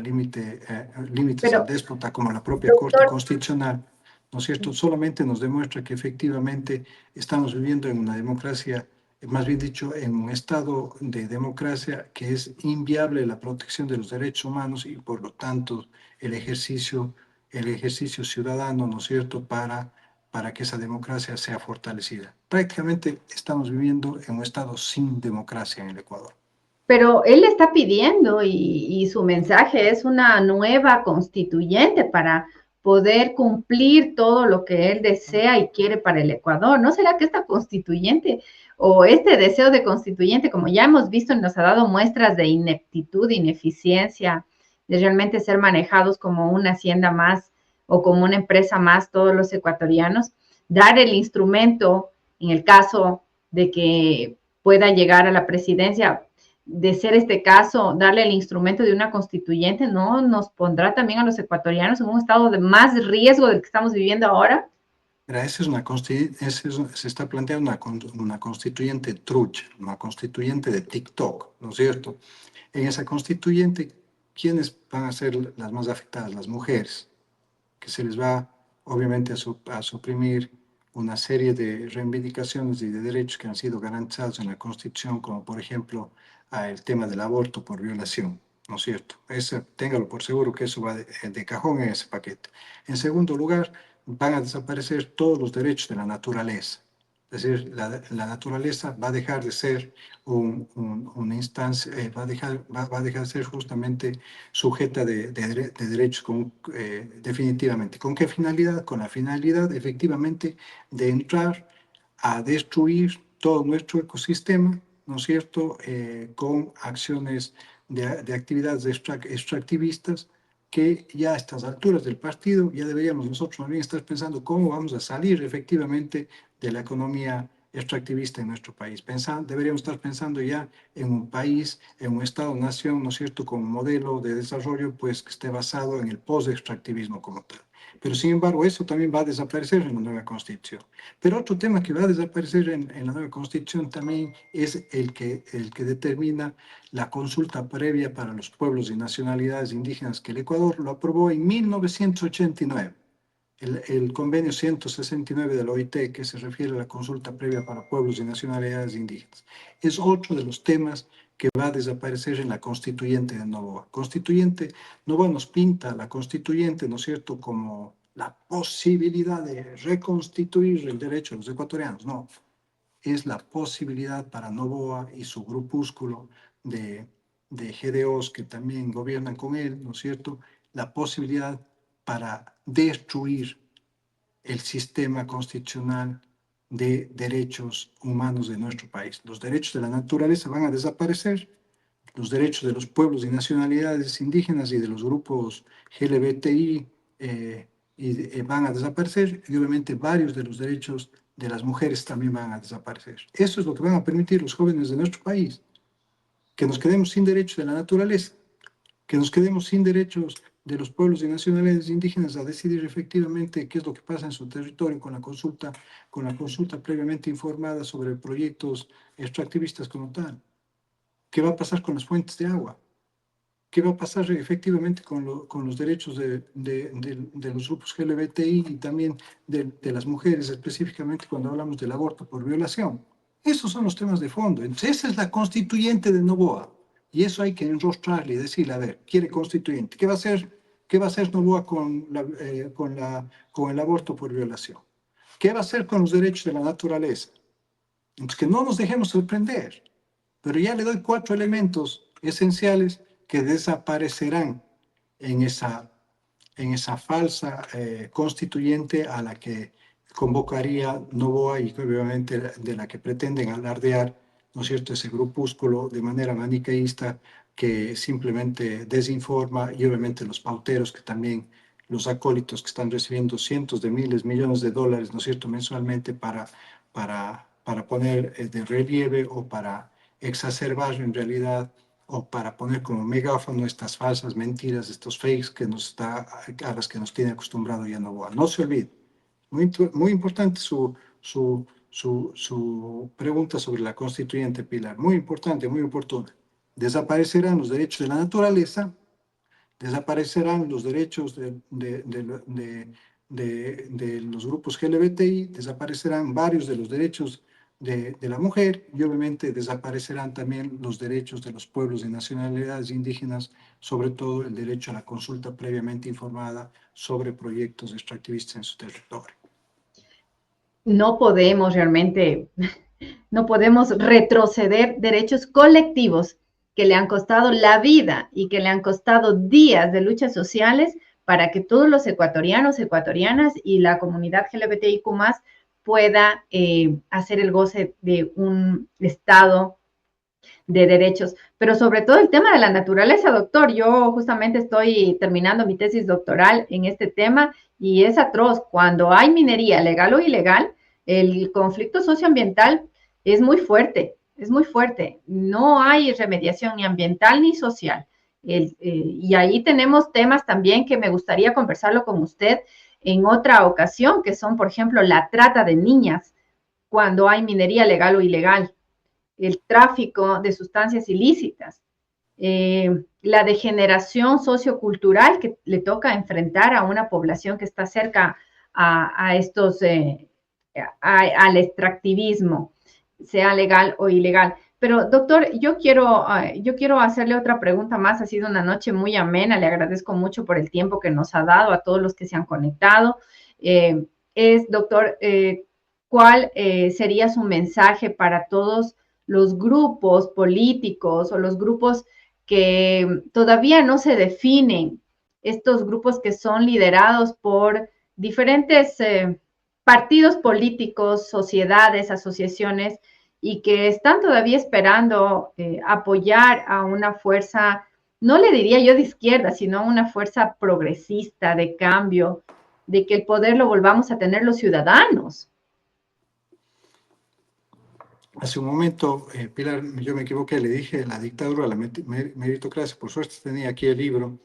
B: límites al
A: Pero,
B: déspota como la propia Corte
A: doctor,
B: Constitucional, ¿no es cierto? Solamente nos demuestra que efectivamente estamos viviendo en una democracia, más bien dicho, en un estado de democracia que es inviable la protección de los derechos humanos y por lo tanto el ejercicio ciudadano, ¿no es cierto?, para que esa democracia sea fortalecida. Prácticamente estamos viviendo en un estado sin democracia en el Ecuador.
A: pero él está pidiendo y su mensaje es una nueva constituyente para poder cumplir todo lo que él desea y quiere para el Ecuador. ¿No será que esta constituyente o este deseo de constituyente, como ya hemos visto, nos ha dado muestras de ineptitud, ineficiencia, de realmente ser manejados como una hacienda más o como una empresa más todos los ecuatorianos, dar el instrumento en el caso de que pueda llegar a la presidencia, de ser este caso, darle el instrumento de una constituyente, ¿no nos pondrá también a los ecuatorianos en un estado de más riesgo del que estamos viviendo ahora?
B: Mira, se está planteando una constituyente trucha, una constituyente de TikTok, ¿no es cierto? En esa constituyente, ¿quiénes van a ser las más afectadas? Las mujeres, que se les va obviamente a suprimir una serie de reivindicaciones y de derechos que han sido garantizados en la Constitución, como por ejemplo el tema del aborto por violación, ¿no es cierto? Téngalo por seguro que eso va de cajón en ese paquete. En segundo lugar, van a desaparecer todos los derechos de la naturaleza. Es decir, la naturaleza va a dejar de ser una instancia, va a dejar de ser justamente sujeta de derechos definitivamente. ¿Con qué finalidad? Con la finalidad efectivamente de entrar a destruir todo nuestro ecosistema, ¿no es cierto?, con acciones de actividades extractivistas que ya a estas alturas del partido ya deberíamos nosotros más bien estar pensando cómo vamos a salir efectivamente de la economía extractivista en nuestro país. Deberíamos estar pensando ya en un país, en un Estado-nación, ¿no es cierto?, con un modelo de desarrollo pues, que esté basado en el post-extractivismo como tal. Pero sin embargo, eso también va a desaparecer en la nueva Constitución. Pero otro tema que va a desaparecer en la nueva Constitución también es el que determina la consulta previa para los pueblos y nacionalidades indígenas, que el Ecuador lo aprobó en 1989. El convenio 169 de la OIT, que se refiere a la consulta previa para pueblos y nacionalidades indígenas. Es otro de los temas que va a desaparecer en la constituyente de Noboa. Noboa nos pinta la constituyente, ¿no es cierto?, como la posibilidad de reconstituir el derecho de los ecuatorianos. No, es la posibilidad para Noboa y su grupúsculo de GDOs que también gobiernan con él, ¿no es cierto?, la posibilidad para destruir el sistema constitucional de derechos humanos de nuestro país. Los derechos de la naturaleza van a desaparecer, los derechos de los pueblos y nacionalidades indígenas y de los grupos LGBTI van a desaparecer, y obviamente varios de los derechos de las mujeres también van a desaparecer. Eso es lo que van a permitir los jóvenes de nuestro país, que nos quedemos sin derechos de la naturaleza, que nos quedemos sin derechos de los pueblos y nacionalidades indígenas a decidir efectivamente qué es lo que pasa en su territorio con la consulta previamente informada sobre proyectos extractivistas como tal. ¿Qué va a pasar con las fuentes de agua? ¿Qué va a pasar efectivamente con los derechos de los grupos LGBTI y también de las mujeres, específicamente cuando hablamos del aborto por violación? Esos son los temas de fondo. Entonces, esa es la constituyente de Noboa. Y eso hay que enrostrarle y decirle, a ver, quiere constituyente. ¿Qué va a hacer Noboa con el aborto por violación? ¿Qué va a hacer con los derechos de la naturaleza? Entonces, que no nos dejemos sorprender. Pero ya le doy 4 elementos esenciales que desaparecerán en esa falsa constituyente a la que convocaría Noboa y obviamente de la que pretenden alardear, ¿no es cierto?, ese grupúsculo de manera maniqueísta que simplemente desinforma, y obviamente los pauteros que también, los acólitos que están recibiendo cientos de miles, millones de dólares, ¿no es cierto?, mensualmente para poner de relieve o para exacerbar en realidad o para poner como megáfono estas falsas mentiras, estos fakes a las que nos tiene acostumbrado ya Noboa. No se olvide. Muy importante su pregunta sobre la constituyente, Pilar. Muy importante, muy oportuna. Desaparecerán los derechos de la naturaleza, desaparecerán los derechos de los grupos LGBTI, desaparecerán varios de los derechos de la mujer, y obviamente desaparecerán también los derechos de los pueblos y nacionalidades indígenas, sobre todo el derecho a la consulta previamente informada sobre proyectos extractivistas en su territorio.
A: No podemos realmente, no podemos retroceder derechos colectivos que le han costado la vida y que le han costado días de luchas sociales para que todos los ecuatorianos, ecuatorianas y la comunidad LGBTIQ+ pueda hacer el goce de un Estado de derechos, pero sobre todo el tema de la naturaleza, doctor. Yo justamente estoy terminando mi tesis doctoral en este tema y es atroz. Cuando hay minería legal o ilegal, el conflicto socioambiental es muy fuerte, es muy fuerte. No hay remediación ni ambiental ni social. Y ahí tenemos temas también que me gustaría conversarlo con usted en otra ocasión, que son, por ejemplo, la trata de niñas cuando hay minería legal o ilegal, el tráfico de sustancias ilícitas, la degeneración sociocultural que le toca enfrentar a una población que está cerca a estos, al extractivismo, sea legal o ilegal. Pero, doctor, yo quiero hacerle otra pregunta más. Ha sido una noche muy amena. Le agradezco mucho por el tiempo que nos ha dado a todos los que se han conectado. Doctor, ¿cuál sería su mensaje para todos los grupos políticos o los grupos que todavía no se definen, estos grupos que son liderados por diferentes partidos políticos, sociedades, asociaciones, y que están todavía esperando apoyar a una fuerza no le diría yo de izquierda, sino una fuerza progresista, de cambio, de que el poder lo volvamos a tener los ciudadanos.
B: Hace un momento, Pilar, yo me equivoqué, le dije la dictadura, la meritocracia. Por suerte tenía aquí el libro.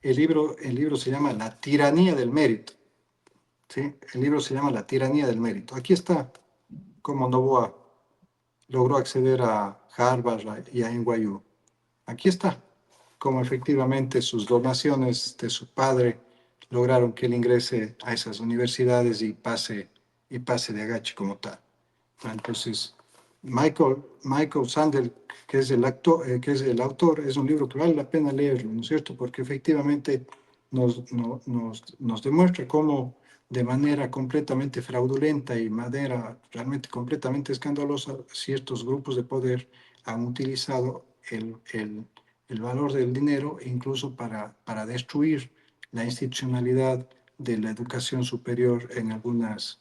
B: El libro se llama La tiranía del mérito. ¿Sí? El libro se llama La tiranía del mérito. Aquí está cómo Noboa logró acceder a Harvard y a NYU. Aquí está cómo efectivamente sus donaciones de su padre lograron que él ingrese a esas universidades y pase de agache como tal. Entonces, Michael Sandel, que es el autor, es un libro que vale la pena leerlo, ¿no es cierto? Porque efectivamente nos demuestra cómo de manera completamente fraudulenta y manera realmente completamente escandalosa, ciertos grupos de poder han utilizado el valor del dinero incluso para destruir la institucionalidad de la educación superior en algunas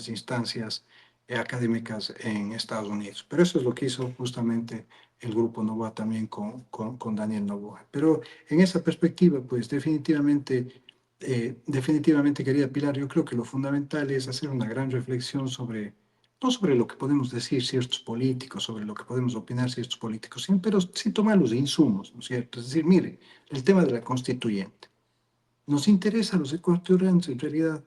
B: instancias académicas en Estados Unidos. Pero eso es lo que hizo justamente el grupo Noboa también con Daniel Noboa. Pero en esa perspectiva, pues definitivamente, querida Pilar, yo creo que lo fundamental es hacer una gran reflexión sobre, no sobre lo que podemos decir ciertos políticos, sobre lo que podemos opinar ciertos políticos, pero sí tomar los insumos, ¿no es cierto? Es decir, mire, el tema de la constituyente. Nos interesa a los ecuatorianos en realidad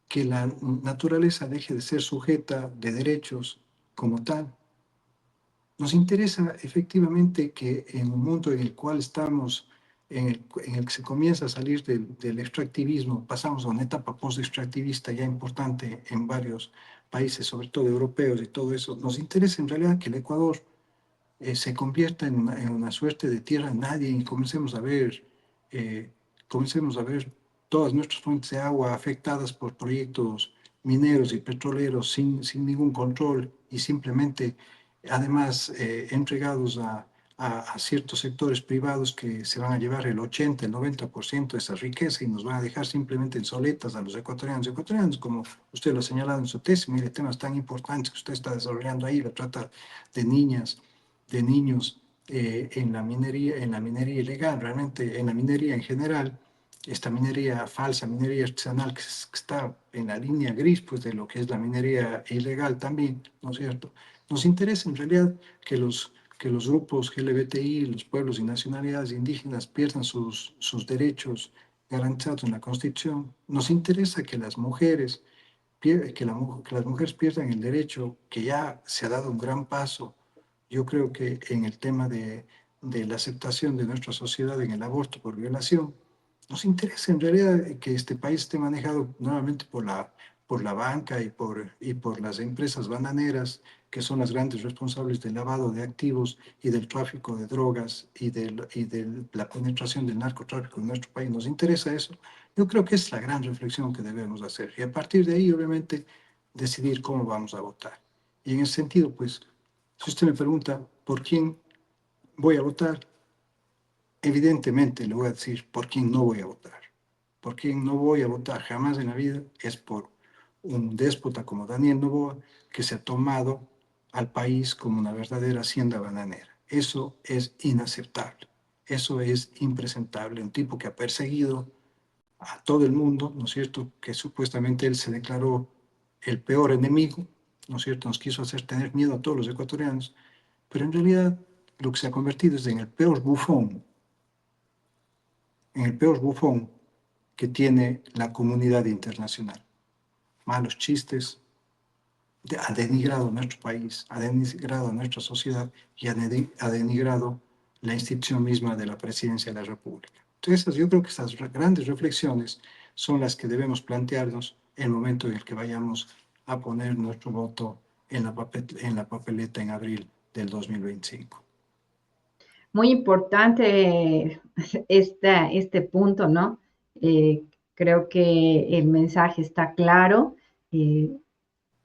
B: que la naturaleza deje de ser sujeta de derechos como tal. Nos interesa efectivamente que en un mundo en el cual estamos, en el que se comienza a salir del extractivismo, pasamos a una etapa post-extractivista ya importante en varios países, sobre todo europeos y todo eso, nos interesa en realidad que el Ecuador se convierta en una suerte de tierra de nadie y eh, comencemos a ver todas nuestras fuentes de agua afectadas por proyectos mineros y petroleros sin ningún control y simplemente, además, entregados a ciertos sectores privados que se van a llevar el 80, el 90% de esa riqueza y nos van a dejar simplemente en soletas a los ecuatorianos, como usted lo ha señalado en su tesis. Mire, temas tan importantes que usted está desarrollando ahí, la trata de niñas, de niños en la minería ilegal, realmente en la minería en general, esta minería falsa, minería artesanal que está en la línea gris pues, de lo que es la minería ilegal también, ¿no es cierto? Nos interesa en realidad que los grupos LGBTI, los pueblos y nacionalidades indígenas pierdan sus derechos garantizados en la Constitución. Nos interesa que las mujeres, que las mujeres pierdan el derecho, que ya se ha dado un gran paso. Yo creo que en el tema de la aceptación de nuestra sociedad en el aborto por violación, nos interesa en realidad que este país esté manejado nuevamente por la banca y por las empresas bananeras, que son las grandes responsables del lavado de activos y del tráfico de drogas y de la penetración del narcotráfico en nuestro país. ¿Nos interesa eso? Yo creo que es la gran reflexión que debemos hacer. Y a partir de ahí, obviamente, decidir cómo vamos a votar. Y en ese sentido, pues, si usted me pregunta por quién voy a votar, evidentemente le voy a decir por quién no voy a votar. Por quién no voy a votar jamás en la vida es por un déspota como Daniel Noboa, que se ha tomado al país como una verdadera hacienda bananera. Eso es inaceptable. Eso es impresentable. Un tipo que ha perseguido a todo el mundo, ¿no es cierto? Que supuestamente él se declaró el peor enemigo, ¿no es cierto? Nos quiso hacer tener miedo a todos los ecuatorianos, pero en realidad lo que se ha convertido es en el peor bufón que tiene la comunidad internacional. Malos chistes, ha denigrado nuestro país, ha denigrado nuestra sociedad y ha denigrado la institución misma de la presidencia de la República. Entonces, yo creo que estas grandes reflexiones son las que debemos plantearnos en el momento en el que vayamos a poner nuestro voto en la papeleta en abril del 2025.
A: Muy importante este punto, ¿no? Creo que el mensaje está claro.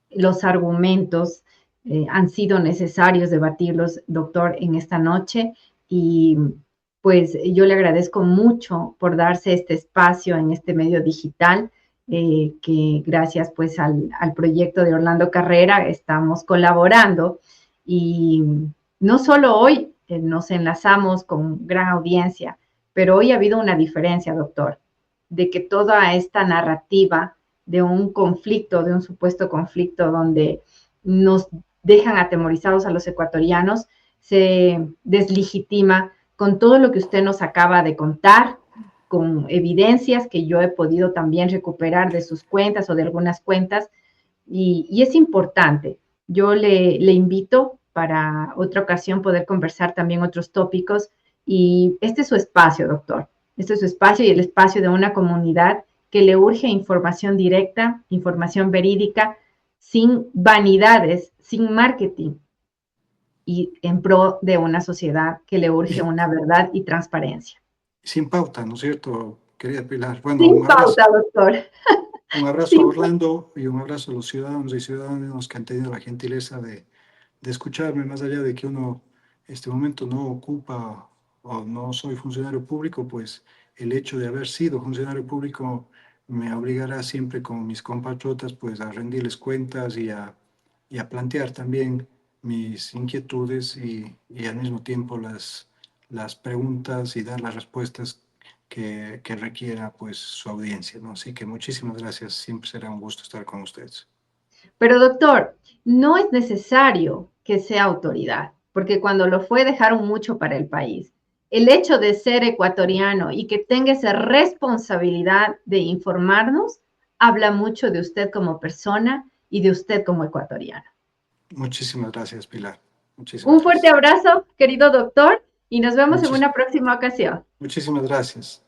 A: Los argumentos han sido necesarios debatirlos, doctor, en esta noche. Y pues yo le agradezco mucho por darse este espacio en este medio digital, que gracias pues al proyecto de Orlando Carrera estamos colaborando. Y no solo hoy, nos enlazamos con gran audiencia, pero hoy ha habido una diferencia, doctor, de que toda esta narrativa de un conflicto, de un supuesto conflicto donde nos dejan atemorizados a los ecuatorianos, se deslegitima con todo lo que usted nos acaba de contar, con evidencias que yo he podido también recuperar de sus cuentas o de algunas cuentas, y es importante. Yo le invito para otra ocasión poder conversar también otros tópicos, y este es su espacio, doctor. Este es su espacio y el espacio de una comunidad que le urge información directa, información verídica, sin vanidades, sin marketing, y en pro de una sociedad que le urge una verdad y transparencia.
B: Sin pauta, ¿no es cierto, querida Pilar? Bueno,
A: Sin pauta, doctor.
B: Un abrazo a Orlando y un abrazo a los ciudadanos y ciudadanas que han tenido la gentileza de escucharme, más allá de que uno este momento no ocupa o no soy funcionario público, pues el hecho de haber sido funcionario público me obligará siempre con mis compatriotas pues a rendirles cuentas y a plantear también mis inquietudes y al mismo tiempo las preguntas y dar las respuestas que requiera pues su audiencia, ¿no? Así que muchísimas gracias, siempre será un gusto estar con ustedes.
A: Pero doctor, no es necesario que sea autoridad, porque cuando lo fue dejaron mucho para el país. El hecho de ser ecuatoriano y que tenga esa responsabilidad de informarnos, habla mucho de usted como persona y de usted como ecuatoriano.
B: Muchísimas gracias, Pilar.
A: Un fuerte abrazo, querido doctor, y nos vemos en una próxima ocasión.
B: Muchísimas gracias.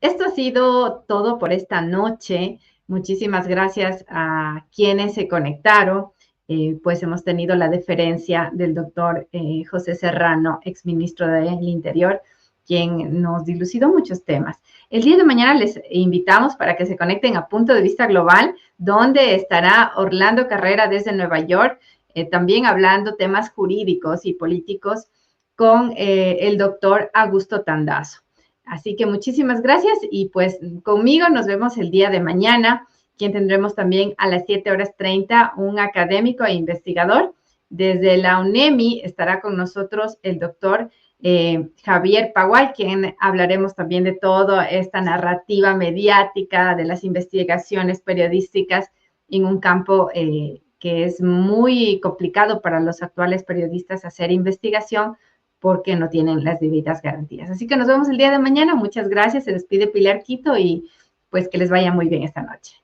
A: Esto ha sido todo por esta noche. Muchísimas gracias a quienes se conectaron. Pues hemos tenido la deferencia del doctor José Serrano, exministro del Interior, quien nos dilucidó muchos temas. El día de mañana les invitamos para que se conecten a Punto de Vista Global, donde estará Orlando Carrera desde Nueva York, también hablando temas jurídicos y políticos con el doctor Augusto Tandazo. Así que muchísimas gracias y pues conmigo nos vemos el día de mañana, quien tendremos también a las 7:30 un académico e investigador. Desde la UNEMI estará con nosotros el doctor Javier Pagual, quien hablaremos también de toda esta narrativa mediática, de las investigaciones periodísticas en un campo que es muy complicado para los actuales periodistas hacer investigación, porque no tienen las debidas garantías. Así que nos vemos el día de mañana. Muchas gracias. Se despide Pilar Quito y pues que les vaya muy bien esta noche.